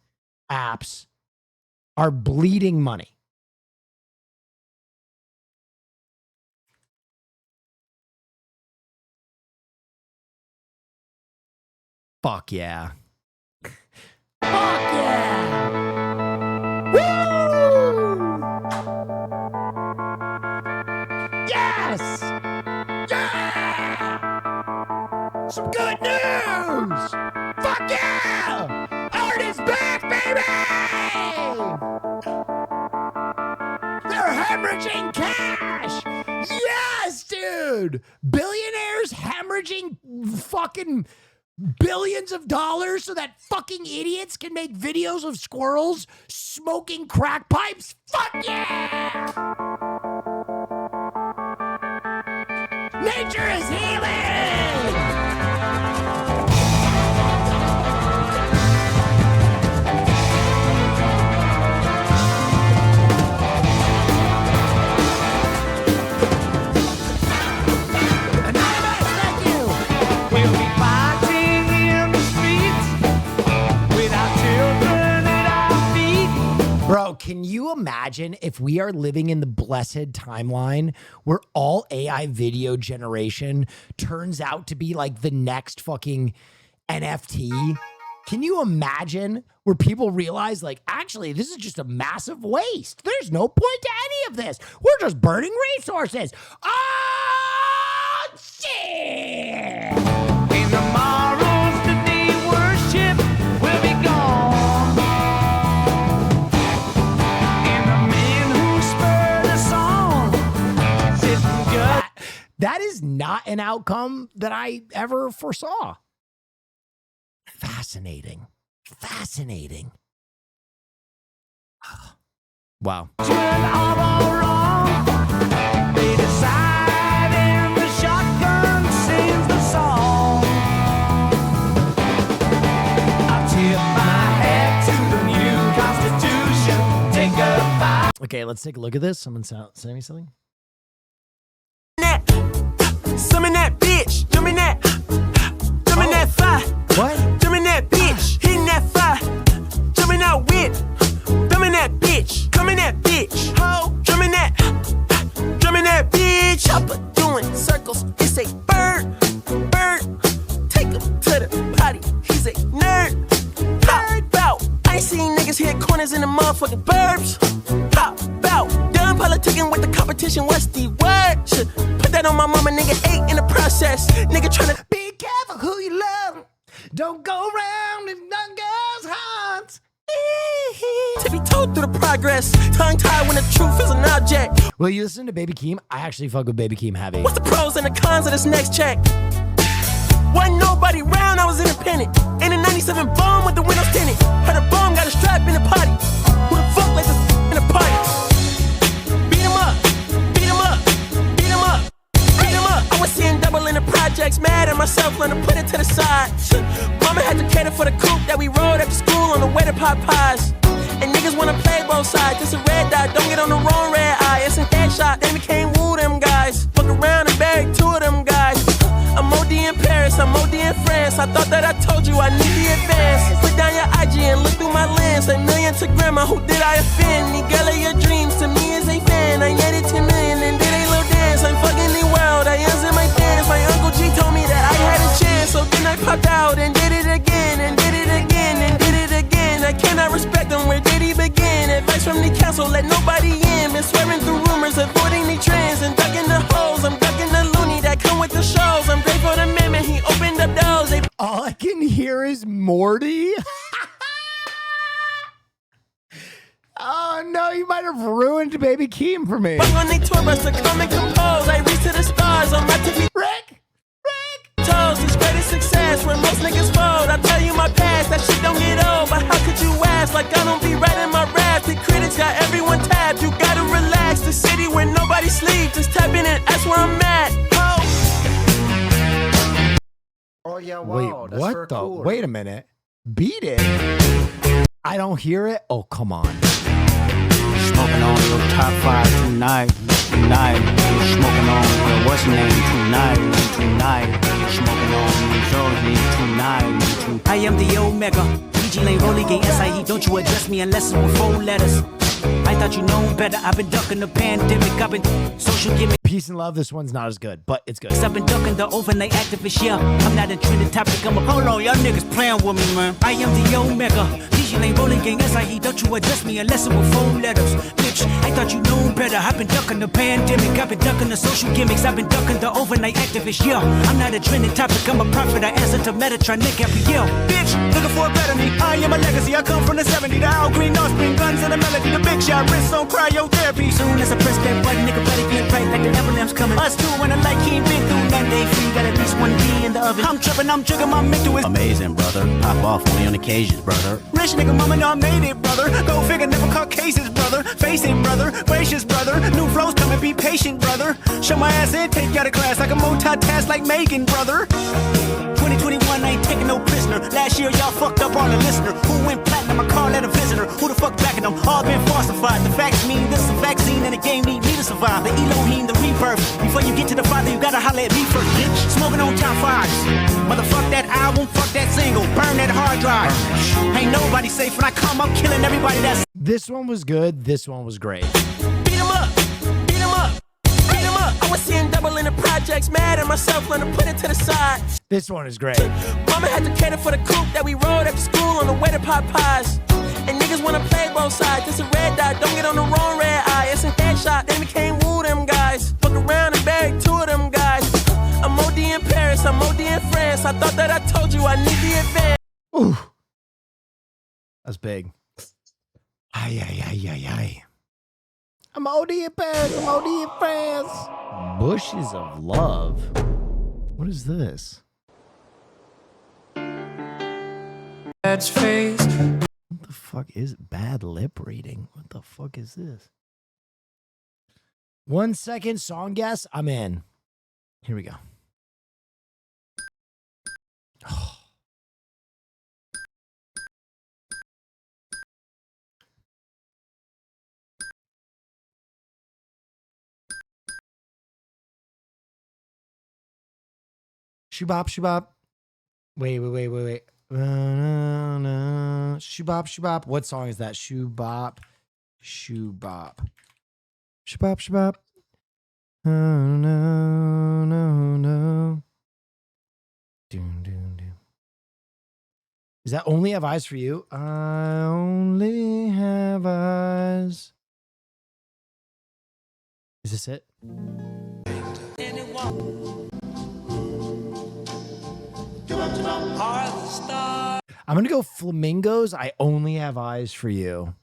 apps are bleeding money. Fuck yeah. Fuck yeah. Woo! Yes! Yeah! Some good news! Fuck yeah! Art is back, baby! They're hemorrhaging cash! Yes, dude! Billionaires hemorrhaging fucking billions of dollars so that fucking idiots can make videos of squirrels smoking crack pipes? Fuck yeah! Nature is healing! Bro, can you imagine if we are living in the blessed timeline where all AI video generation turns out to be like the next fucking NFT? Can you imagine where people realize, like, actually, this is just a massive waste. There's no point to any of this. We're just burning resources. Oh, shit! In tomorrow's today worship will be gone. That is not an outcome that I ever foresaw. Fascinating. Fascinating. Wow. They decide and the shotgun sings the song. I tip my hat to the new Constitution. Take a fight. Okay, let's take a look at this. Someone say me something. Summon that bitch, jumping that, jumping that fire. What? Jumping that bitch, hitting that fire. Jumping out with, thumbing that bitch, coming that bitch. Ho, drumming that bitch. Chopper doing circles, it's a bird. Take him to the potty, he's a nerd. Pop out, I ain't seen niggas hit corners in the motherfucking burbs. Pop out, done politicking with the competition, what's the word? Shit. That on my mama, nigga, ate in the process. Nigga tryna be careful who you love. Don't go around in young girls' hearts. To be told through the progress. Tongue tied when the truth is an object. Well, you listen to Baby Keem? I actually fuck with Baby Keem heavy. What's the pros and the cons of this next check? Wasn't nobody round, I was independent. In a 97 bomb with the windows tinted. Heard a bomb got a strap in the party. Who the fuck let this in the party? Beat him up. I was seeing double in the projects, mad at myself, learn to put it to the side. Mama had to cater for the coupe that we rode after school on the way to Popeyes. And niggas wanna play both sides, just a red dot, don't get on the wrong red eye. It's a headshot, then became woo them guys. Fuck around and buried two of them guys. I'm OD in Paris, I'm OD in France. I thought that I told you I need the advance. Put down your IG and look through my lens. A million to grandma, who did I offend? The girl of your dreams to me is a fan. I netted 10 million and did a little dance. I'm fucking the world, I answered my dance. My Uncle G told me that I had a chance. So then I popped out and did it again, and did it again, and did it again. I cannot respect him, where did he begin? Advice from the council, let nobody in. Been swearing through rumors, avoiding the trends. And ducking the holes, I'm ducking the loony that come with the shows. I'm grateful to him and he opened up doors. All I can hear is Morty. Oh no, you might have ruined Baby Keem for me. On the tour bus to come and compose. I reach to the stars, I'm about to be Rick. Toes, this greatest success where most niggas fold. I tell you my past, that shit don't get old. But how could you ask? Like I don't be writing my raps. The critics got everyone tapped. You gotta relax. The city where sleep, just type in it, that's where I'm at. Oh yeah, Wait, wow, that's what very the? cool. Wait a minute. Beat it. I don't hear it. Oh, come on. Smoking on your top 5 tonight. Smoking on your what's name tonight. Smoking on your show's name tonight. I am the Omega. PG Lane Rolling Gate SIE. Don't you address me unless it's with 4 letters. I thought you know better. I've been ducking the pandemic. I've been social gimmick. Peace and love. This one's not as good, but it's good. I've been ducking the overnight activist, yeah. I'm not a trending topic. I'm a hold on, y'all niggas playing with me, man. I am the Omega. PG Lane Rolling Gang SIE. Don't you address me unless it with 4 letters. Bitch, I thought you knew better. I've been ducking the pandemic. I've been ducking the social gimmicks. I've been ducking the overnight activist, yeah. I'm not a trending topic. I'm a prophet. I answer to Metatronic every year. Bitch, looking for a better me. I am a legacy. I come from the 70s. The Al Green, no spring guns and the melody. The big shot, wrist on cryotherapy. Soon as I press that button, nigga better get right like the emblem's coming. Us two when I like he ain't been through nothing. Day free, got at least 1 D in the oven. I'm tripping, I'm jigging, my mental is amazing, brother. Pop off only on occasions, brother. Rich nigga, mama, know I made it, brother. Go figure, never caught cases, brother. Face it, brother. Gracious, brother. New flows coming, be patient, brother. Show my ass in, take you out of class like a multitask like Megan, brother. 2021, I ain't taking no prisoner. Last year, y'all fucked up all the listener. Who went platinum? I call that a visitor. Who the fuck backing them? All been falsified. The facts mean this is a vaccine and the game need me to survive. The Elohim, the rebirth. Before you get to the Father, you gotta holler at me first, bitch. Smoking on top 5s. Motherfuck that album, fuck that single. Burn that hard drive. Ain't nobody safe when I come up killing everybody that's. This one was good. This one was great. Beat 'em up, beat 'em up, beat 'em up. I was seeing double in the projects, mad at myself when I put it to the side. This one is great. Mama had to cater for the coupe that we rode after school on the way to Popeyes. And niggas wanna play both sides. This a red dot, don't get on the wrong red eye. It's a headshot, then we can't woo them guys. Fuck around and bury 2 of them guys. I'm OD in Paris, I'm OD in France. I thought that I told you I need the advance. Ooh. That's big. Ay. I'm OD in Paris, I'm OD in France. Bushes of Love. What is this? That's face. What the fuck is bad lip reading? What the fuck is this? 1 second song guess. I'm in. Here we go. Shubop, shubop. Wait. Shubop. What song is that? Shubop. Shubop. Oh, no. Doom. Is that Only Have Eyes for You? I only have eyes. Is this it? I'm gonna go Flamingos. I only have eyes for you.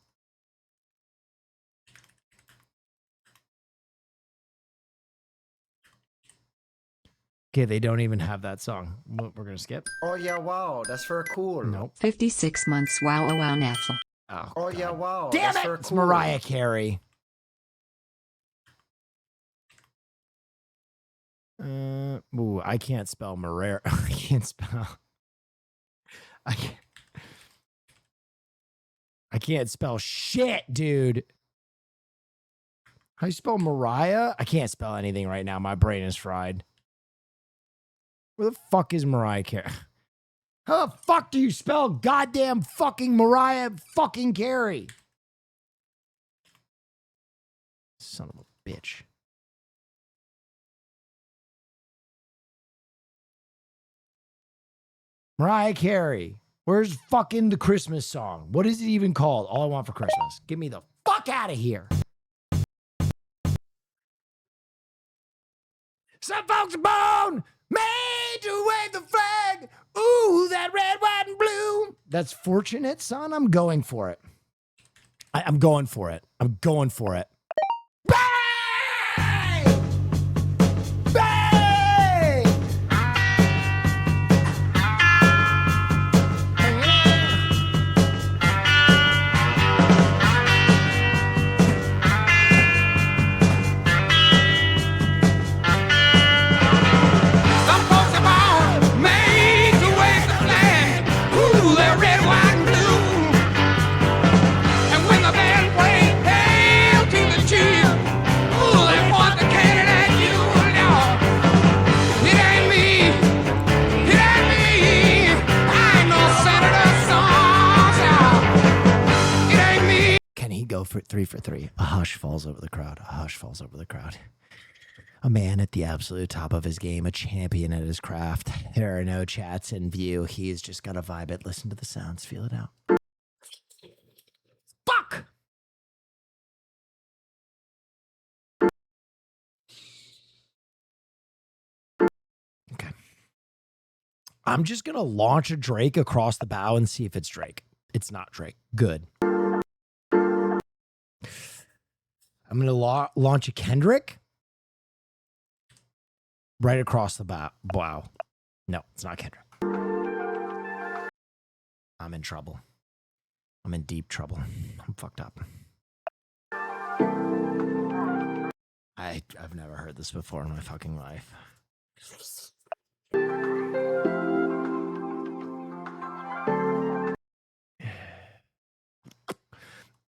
Okay, they don't even have that song. We're gonna skip. Oh yeah, wow, that's very cool. Nope. 56 months. Wow, Neffel. Oh yeah, wow. Damn that's it! very It's cool. Mariah Carey. Ooh, I can't spell Mariah. I can't spell. I can't spell shit, dude. How you spell Mariah? I can't spell anything right now. My brain is fried. Where the fuck is Mariah Carey? How the fuck do you spell goddamn fucking Mariah fucking Carey? Son of a bitch. Mariah Carey. Where's fucking the Christmas song? What is it even called? All I Want for Christmas. Get me the fuck out of here. Some folks are born made to wave the flag. Ooh, that red, white, and blue. That's Fortunate Son. I'm going for it. I'm going for it. I'm going for it. Bang! Bang! 3 for 3. A hush falls over the crowd. A hush falls over the crowd. A man at the absolute top of his game, a champion at his craft. There are no chats in view. He's just got to vibe it. Listen to the sounds. Feel it out. Fuck! Okay. I'm just going to launch a Drake across the bow and see if it's Drake. It's not Drake. Good. I'm going to launch a Kendrick right across the bow. Wow. No, it's not Kendrick. I'm in trouble. I'm in deep trouble. I'm fucked up. I've never heard this before in my fucking life.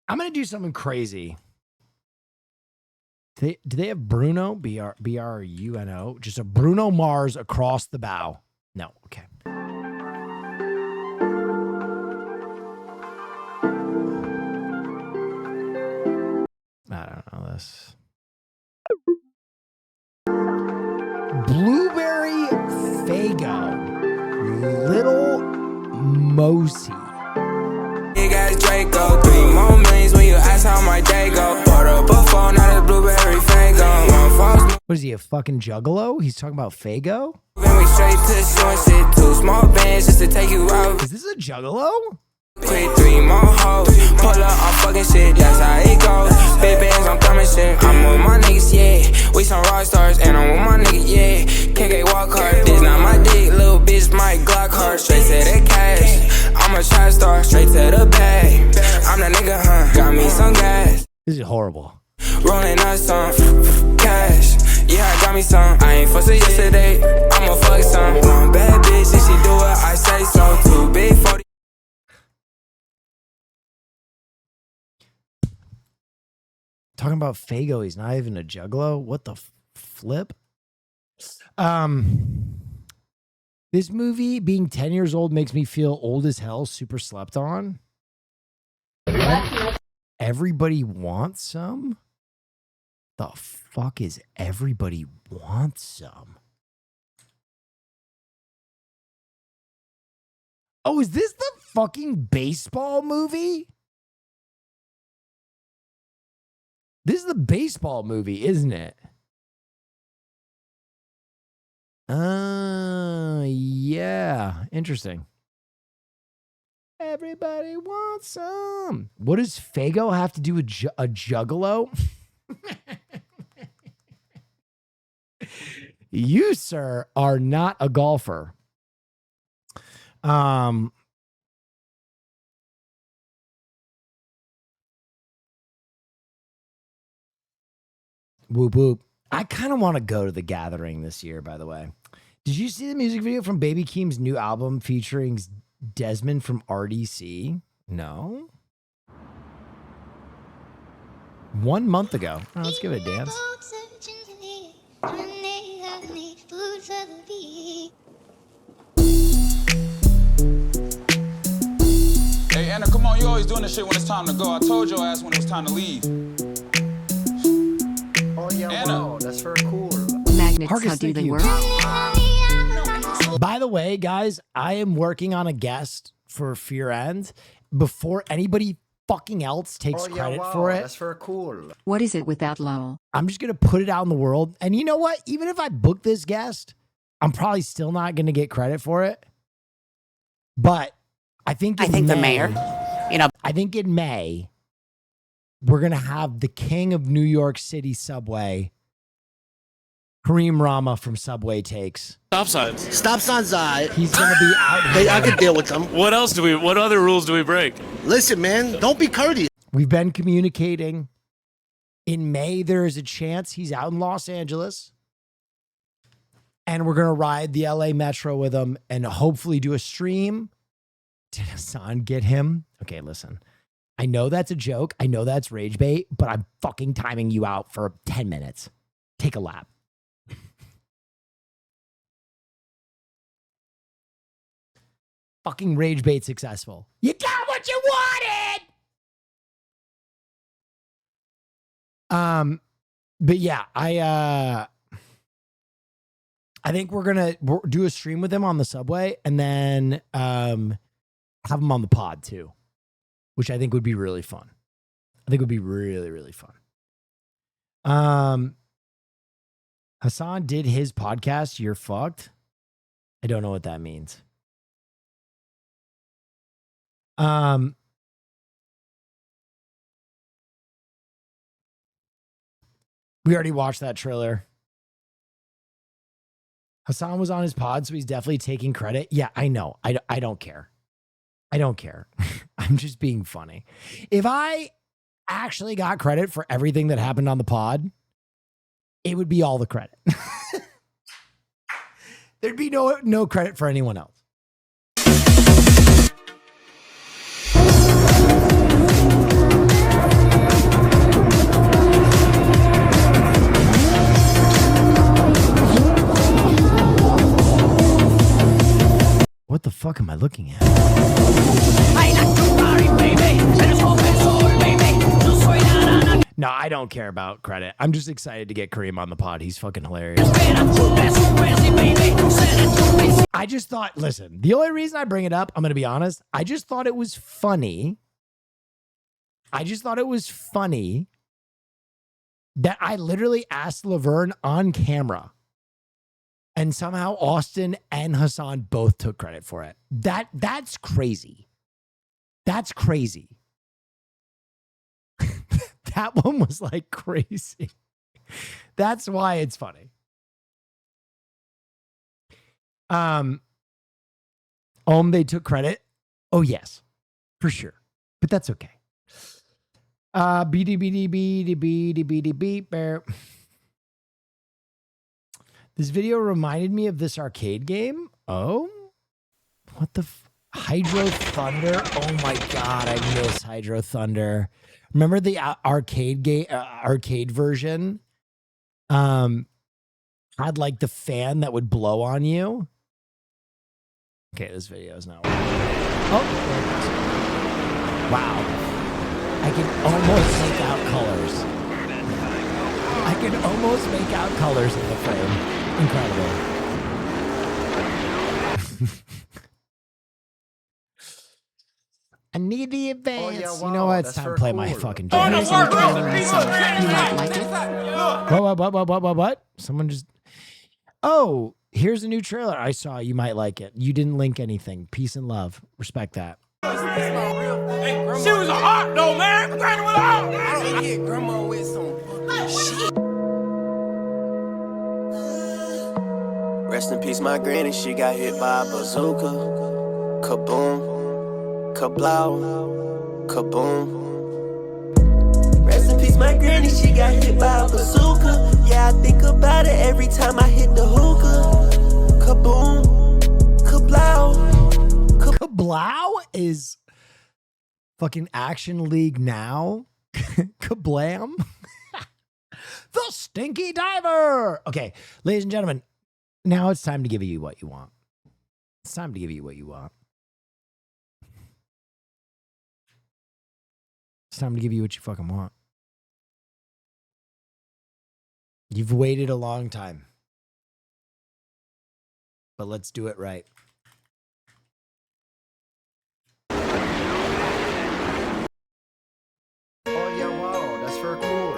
I'm going to do something crazy. Do they have Bruno? B-R-U-N-O? Just a Bruno Mars across the bow. No. Okay. I don't know this. Blueberry Faygo. Little Mosey. You got Draco, 3 more millions when you ask how my day go. Bought up a phone, now the Blueberry Faygo. What is he, a fucking juggalo? He's talking about Faygo? Then we straight to showing shit, 2 small bands just to take you out. Is this a juggalo? Quick 3 more hoes, pull up, I'm fucking shit, that's how it goes. Big bands, I'm coming shit, I'm with my niggas, yeah. We some rock stars, and I'm with my niggas, yeah. Can't get walk hard, this not my dick, little bitch, my Glock hard. Straight to the cash, I'm a trap star, straight to the bag. I'm the nigga, huh, got me some gas. This is horrible. Rolling up some cash, yeah, I got me some. I ain't fussing yesterday, I'ma fuck some. One bad bitch, and she do what I say so. Too big for the Talking about Faygo, he's not even a juggalo. What the flip? This movie, being 10 years old, makes me feel old as hell, super slept on. What? Everybody wants some? The fuck is everybody wants some? Oh, is this the fucking baseball movie? This is the baseball movie, isn't it? Yeah. Interesting. Everybody wants some. What does Faygo have to do with a juggalo? You, sir, are not a golfer. Whoop whoop. I kind of want to go to The Gathering this year, by the way. Did you see the music video from Baby Keem's new album featuring Desmond from RDC? No? 1 month ago. Oh, let's give it a dance. Hey, Anna, come on. You always doing this shit when it's time to go. I told your ass when it was time to leave. Oh, yeah, Anna. wow, that's very cool. Magnets, Harkus, how do thank they you. work? By the way, guys, I am working on a guest for Fear End before anybody fucking else takes credit for it. That's very cool. What is it without Lowell? I'm just going to put it out in the world. And you know what? Even if I book this guest, I'm probably still not going to get credit for it. But I think the mayor, I think in May, we're going to have the king of New York City subway, Kareem Rama from Subway Takes. Stop signs. Stop signs. He's going to be out. I can deal with them. What other rules do we break? Listen, man, don't be courteous. We've been communicating. In May, there is a chance he's out in Los Angeles. And we're going to ride the LA Metro with him and hopefully do a stream. Did Hassan get him? Okay, listen. I know that's a joke. I know that's rage bait, but I'm fucking timing you out for 10 minutes. Take a lap. Fucking rage bait successful. You got what you wanted! But yeah, I think we're gonna do a stream with him on the subway, and then have him on the pod too, which I think would be really fun. I think would be really, really fun. Hassan did his podcast. You're fucked. I don't know what that means. We already watched that trailer. Hassan was on his pod, so he's definitely taking credit. Yeah, I know. I don't care. I don't care. I'm just being funny. If I actually got credit for everything that happened on the pod, it would be all the credit. There'd be no credit for anyone else. What the fuck am I looking at? No, I don't care about credit. I'm just excited to get Kareem on the pod. He's fucking hilarious. I just thought, listen, the only reason I bring it up, I'm going to be honest, I just thought it was funny. I just thought it was funny that I literally asked Laverne on camera, and somehow Austin and Hassan both took credit for it. That's crazy. That's crazy. That one was like crazy. That's why it's funny. They took credit. Oh yes, for sure. But that's okay. This video reminded me of this arcade game. Oh, what the Hydro Thunder? Oh my god, I miss Hydro Thunder. Remember the arcade game, arcade version? Had like the fan that would blow on you. Okay, this video is not working. Oh, wow! I can almost make out colors. I can almost make out colors in the frame. Incredible. I need the advance. Oh, yeah, wow. You know what? It's time to play my fucking game. You might like it. What? Someone just... Oh, here's a new trailer I saw. You might like it. You didn't link anything. Peace and love. Respect that. She was a heart though, man. Granny with a heart. I don't hit grandma with some shit. Rest in peace, my granny. She got hit by a bazooka. Kaboom. Kablow, kaboom. Rest in peace, my granny, she got hit by a bazooka. Yeah, I think about it every time I hit the hookah. Kaboom, kablow. Kablow is fucking Action League now. Kablam. The Stinky Diver. Okay, ladies and gentlemen, now it's time to give you what you want. It's time to give you what you want. It's time to give you what you fucking want. You've waited a long time. But let's do it right. Oh yeah, wow, that's very cool.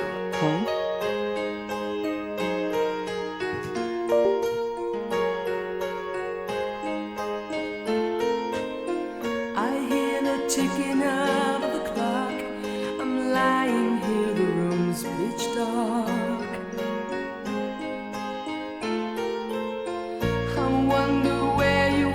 I hear the ticking of the clock. I'm lying here, the room's pitch dark. I wonder where you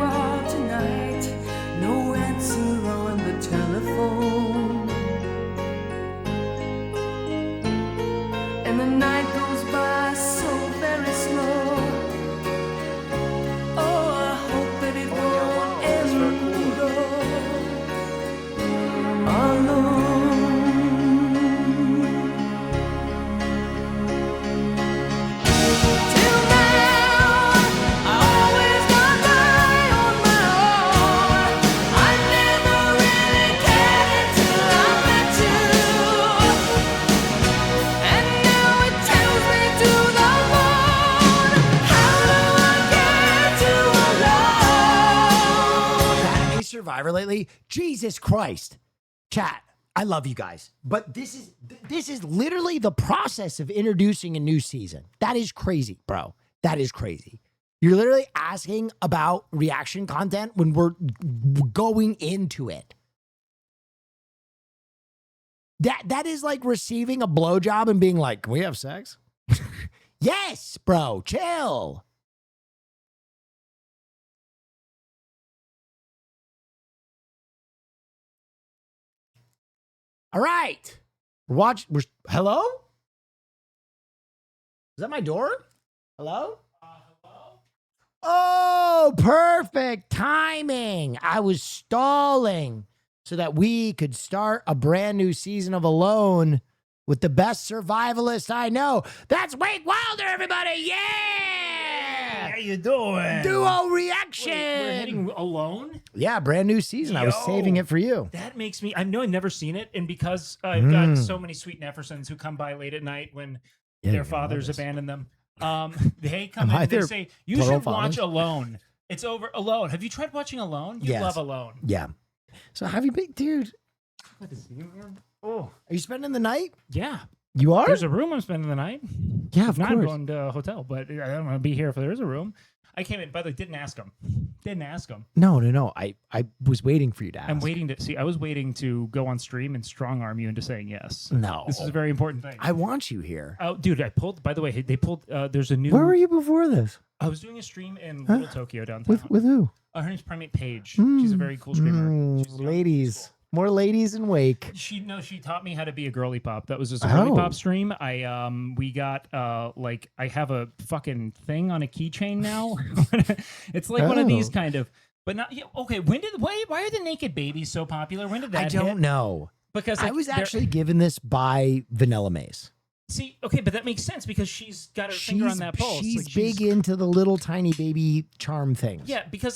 Survivor lately? Jesus Christ. Chat, I love you guys. But this is literally the process of introducing a new season. That is crazy, bro. That is crazy. You're literally asking about reaction content when we're going into it. That is like receiving a blowjob and being like, can we have sex? Yes, bro, chill. All right. Hello? Is that my door? Hello? Oh, perfect timing. I was stalling so that we could start a brand new season of Alone with the best survivalist I know. That's Wake Wilder, everybody. Yeah. How you doing? Duo reaction. We're heading Alone? Yeah, brand new season. I was saving it for you. That makes me, I know I've never seen it. And because I've got so many sweet Neffersons who come by late at night when their fathers abandon them. They come in and they say, you should watch Alone. It's over. Alone. Have you tried watching Alone? You love Alone. Yeah. So have you been, dude? What is you, man? Oh. Are you spending the night? Yeah. You are? There's a room I'm spending the night. Yeah, of Not course. going to a hotel, but I don't want to be here if there is a room. I came in, by the way, didn't ask him. No. I was waiting for you to ask. I'm waiting to see. I was waiting to go on stream and strong arm you into saying yes. No. This is a very important thing. I want you here. Oh, dude, I pulled, by the way, they pulled, there's a new. Where were you before this? I was doing a stream in Little Tokyo downtown. With who? Her name's Primate Page. She's a very cool streamer. She's ladies. More ladies in Wake. She taught me how to be a girly pop. That was just a girly pop stream. We got I have a fucking thing on a keychain now. It's like one of these kind of, but not okay. Why are the naked babies so popular? When did that I don't know. Because I was actually given this by Vanilla Mace. See, okay, but that makes sense because she's got her finger on that pulse. She's Like, big into the little tiny baby charm things. Yeah, because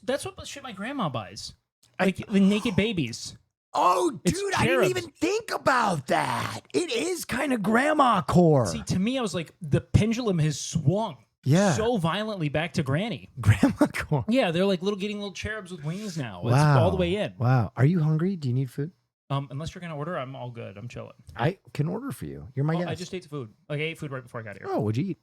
that's what shit my grandma buys. Like the naked babies. Oh, dude, I didn't even think about that. It is kind of grandma core. See, to me, I was like, the pendulum has swung so violently back to granny. Grandma core. Yeah, they're like getting little cherubs with wings now. It's Wow. all the way in. Wow. Are you hungry? Do you need food? Unless you're gonna order, I'm all good. I'm chilling. I can order for you. You're my guest. I just ate food. Like I ate food right before I got here. Oh, what'd you eat?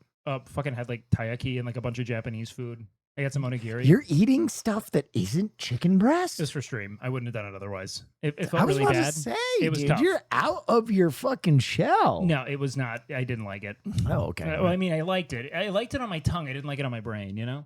Fucking had like taiyaki and like a bunch of Japanese food. I got some onigiri. You're eating stuff that isn't chicken breast? Just for stream. I wouldn't have done it otherwise. It felt I was really about bad. to say, it was dude, tough. you're out of your fucking shell. No, it was not. I didn't like it. Oh, okay. Well, I mean, I liked it. I liked it on my tongue. I didn't like it on my brain, you know?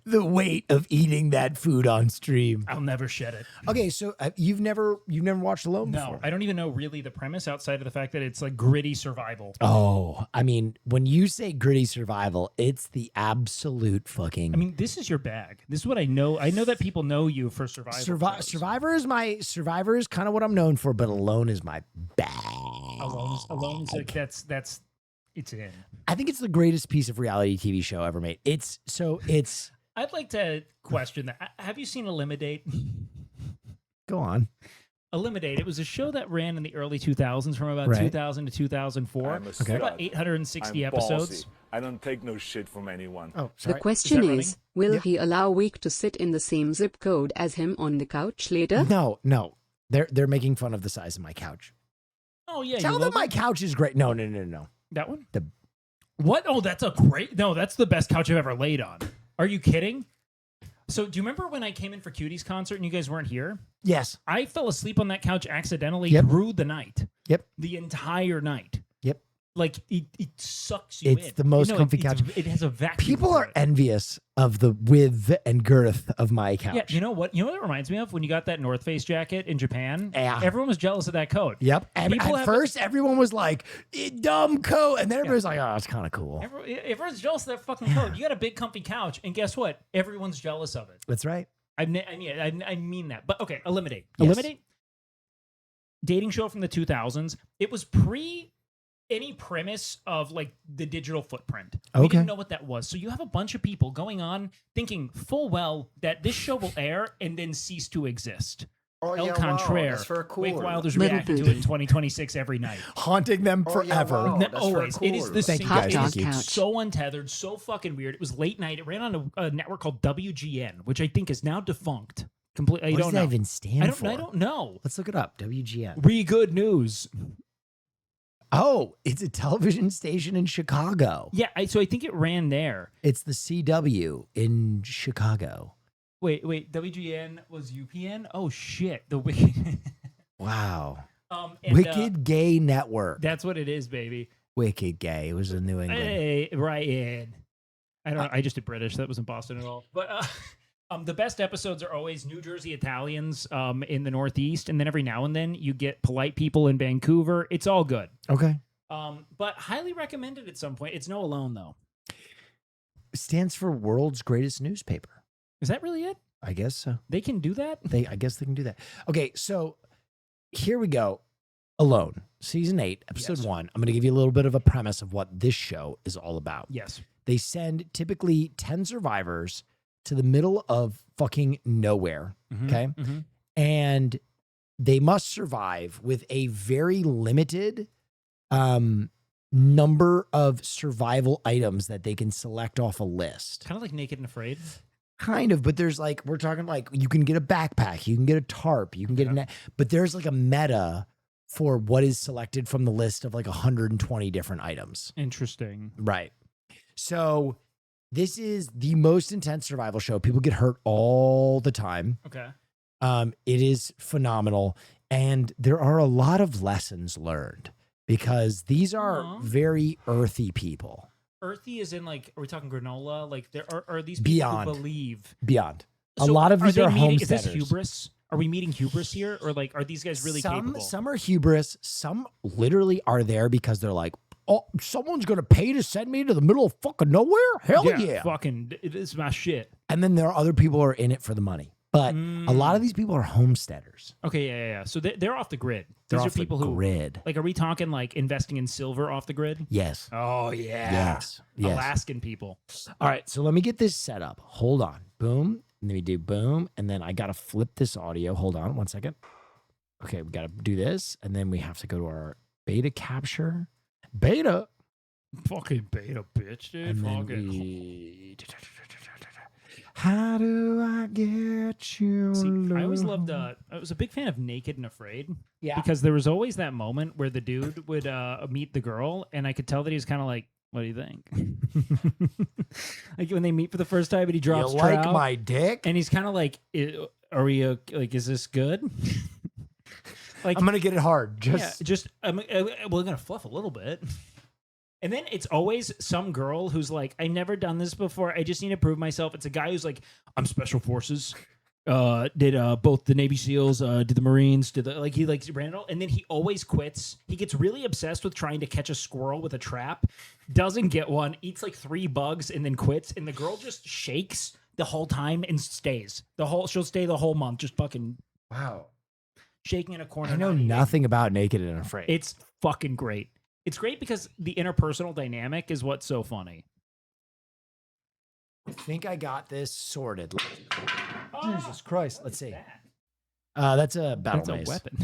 The weight of eating that food on stream. I'll never shed it. Okay, so you've never watched Alone before? No, I don't even know really the premise outside of the fact that it's like gritty survival. Oh, I mean, when you say gritty survival, it's the absolute fucking. I mean, this is your bag. This is what I know. I know that people know you for survival. Survivor is kind of what I'm known for, but Alone is my bag. Alone is like that's it's in. I think it's the greatest piece of reality TV show ever made. It's. I'd like to question that. Have you seen Eliminate? Go on. Eliminate. It was a show that ran in the early 2000s, from about 2000 to 2004. Okay. About 860 episodes. I don't take no shit from anyone. Oh, The question is, will he allow Week to sit in the same zip code as him on the couch later? No. They're making fun of the size of my couch. Oh yeah. Tell them my couch is great. No. That one? The What? Oh, that's a great. No, that's the best couch I've ever laid on. Are you kidding? So, do you remember when I came in for Cutie's concert and you guys weren't here? Yes. I fell asleep on that couch accidentally through the night. Yep. The entire night. Yep. Like, it sucks you in. It's the most comfy couch. It has a vacuum. People are envious of the width and girth of my couch. Yeah, you know what? You know what it reminds me of? When you got that North Face jacket in Japan? Yeah. Everyone was jealous of that coat. Yep. And People at first, everyone was like, dumb coat. And then everybody's like, oh, it's kind of cool. Everyone's jealous of that fucking coat. You got a big, comfy couch, and guess what? Everyone's jealous of it. That's right. I mean that. But okay, Eliminate. Yes. Eliminate. Dating show from the 2000s. It was pre any premise of like the digital footprint. We Okay. didn't know what that was. So you have a bunch of people going on thinking full well that this show will air and then cease to exist. Oh, El yeah, wow, Contraire. that's very Wake cool. Wilder's Little reacting to it in 2026 every night. Haunting them Oh, yeah, forever. wow, that's very Always. It is cool. the Thank same. you, guys. It Thank is you. so untethered, so fucking weird. It was late night. It ran on a network called WGN, which I think is now defunct. Completely. What I does don't that know. even stand for? I don't know. Let's look it up. WGN. Re good news. Oh, it's a television station in Chicago. Yeah, so I think it ran there. It's the CW in Chicago. Wait. WGN was UPN? Oh shit. The Wicked. Wow. And, Wicked Gay Network. That's what it is, baby. Wicked Gay. It was in New England. Hey, right in. I don't know. I just did British. That wasn't Boston at all. But the best episodes are always New Jersey Italians in the Northeast, and then every now and then you get polite people in Vancouver. It's all good. Okay. But highly recommended at some point. It's no alone though. Stands for World's Greatest Newspaper. Is that really it? I guess so. They can do that? I guess they can do that. Okay, so here we go. Alone, season 8, episode 1. I'm going to give you a little bit of a premise of what this show is all about. Yes. They send typically 10 survivors to the middle of fucking nowhere. Okay. And they must survive with a very limited number of survival items that they can select off a list. Kind of like Naked and Afraid. Kind of, but there's like, we're talking like you can get a backpack, you can get a tarp, you can get a net, but there's like a meta for what is selected from the list of like 120 different items. Interesting. Right. So this is the most intense survival show. People get hurt all the time. Okay. It is phenomenal. And there are a lot of lessons learned because these are very earthy people. Earthy is in like, are we talking granola? Like there are these people Beyond. who believe. Beyond. A So lot of these they are meeting, Is homesteaders. this hubris? Are we meeting hubris here? Or like, are these guys really capable? Some are hubris. Some literally are there because they're like, oh, someone's going to pay to send me to the middle of fucking nowhere? Hell yeah. Fucking, it is my shit. And then there are other people who are in it for the money. But a lot of these people are homesteaders. Okay, yeah. So they're off the grid. They're These off are people the who grid. Like, are we talking like investing in silver off the grid? Yes. Oh yeah. Yes. Yes. Alaskan people. All right, so let me get this set up. Hold on. Boom. And then we do boom. And then I got to flip this audio. Hold on 1 second. Okay, we got to do this. And then we have to go to our beta capture. Beta. Fucking beta bitch, dude. And then Fucking. we... How do I get you? See, I always loved. I was a big fan of Naked and Afraid. Yeah. Because there was always that moment where the dude would meet the girl, and I could tell that he was kind of like, "What do you think?" Like when they meet for the first time, and he drops. You like trout, my dick? And he's kind of like, "Are we like? Is this good?" Like I'm gonna get it hard. Just we're gonna fluff a little bit. And then it's always some girl who's like, I've never done this before. I just need to prove myself. It's a guy who's like, I'm special forces. Did both the Navy SEALs, did the Marines, he ran it all. And then he always quits. He gets really obsessed with trying to catch a squirrel with a trap. Doesn't get one, eats like 3 bugs and then quits. And the girl just shakes the whole time and stays. She'll stay the whole month, just fucking shaking in a corner. I know not eating. nothing about Naked and Afraid. It's fucking great. It's great because the interpersonal dynamic is what's so funny. I think I got this sorted. Jesus Christ. Let's see. That's a battle That's a mace. weapon.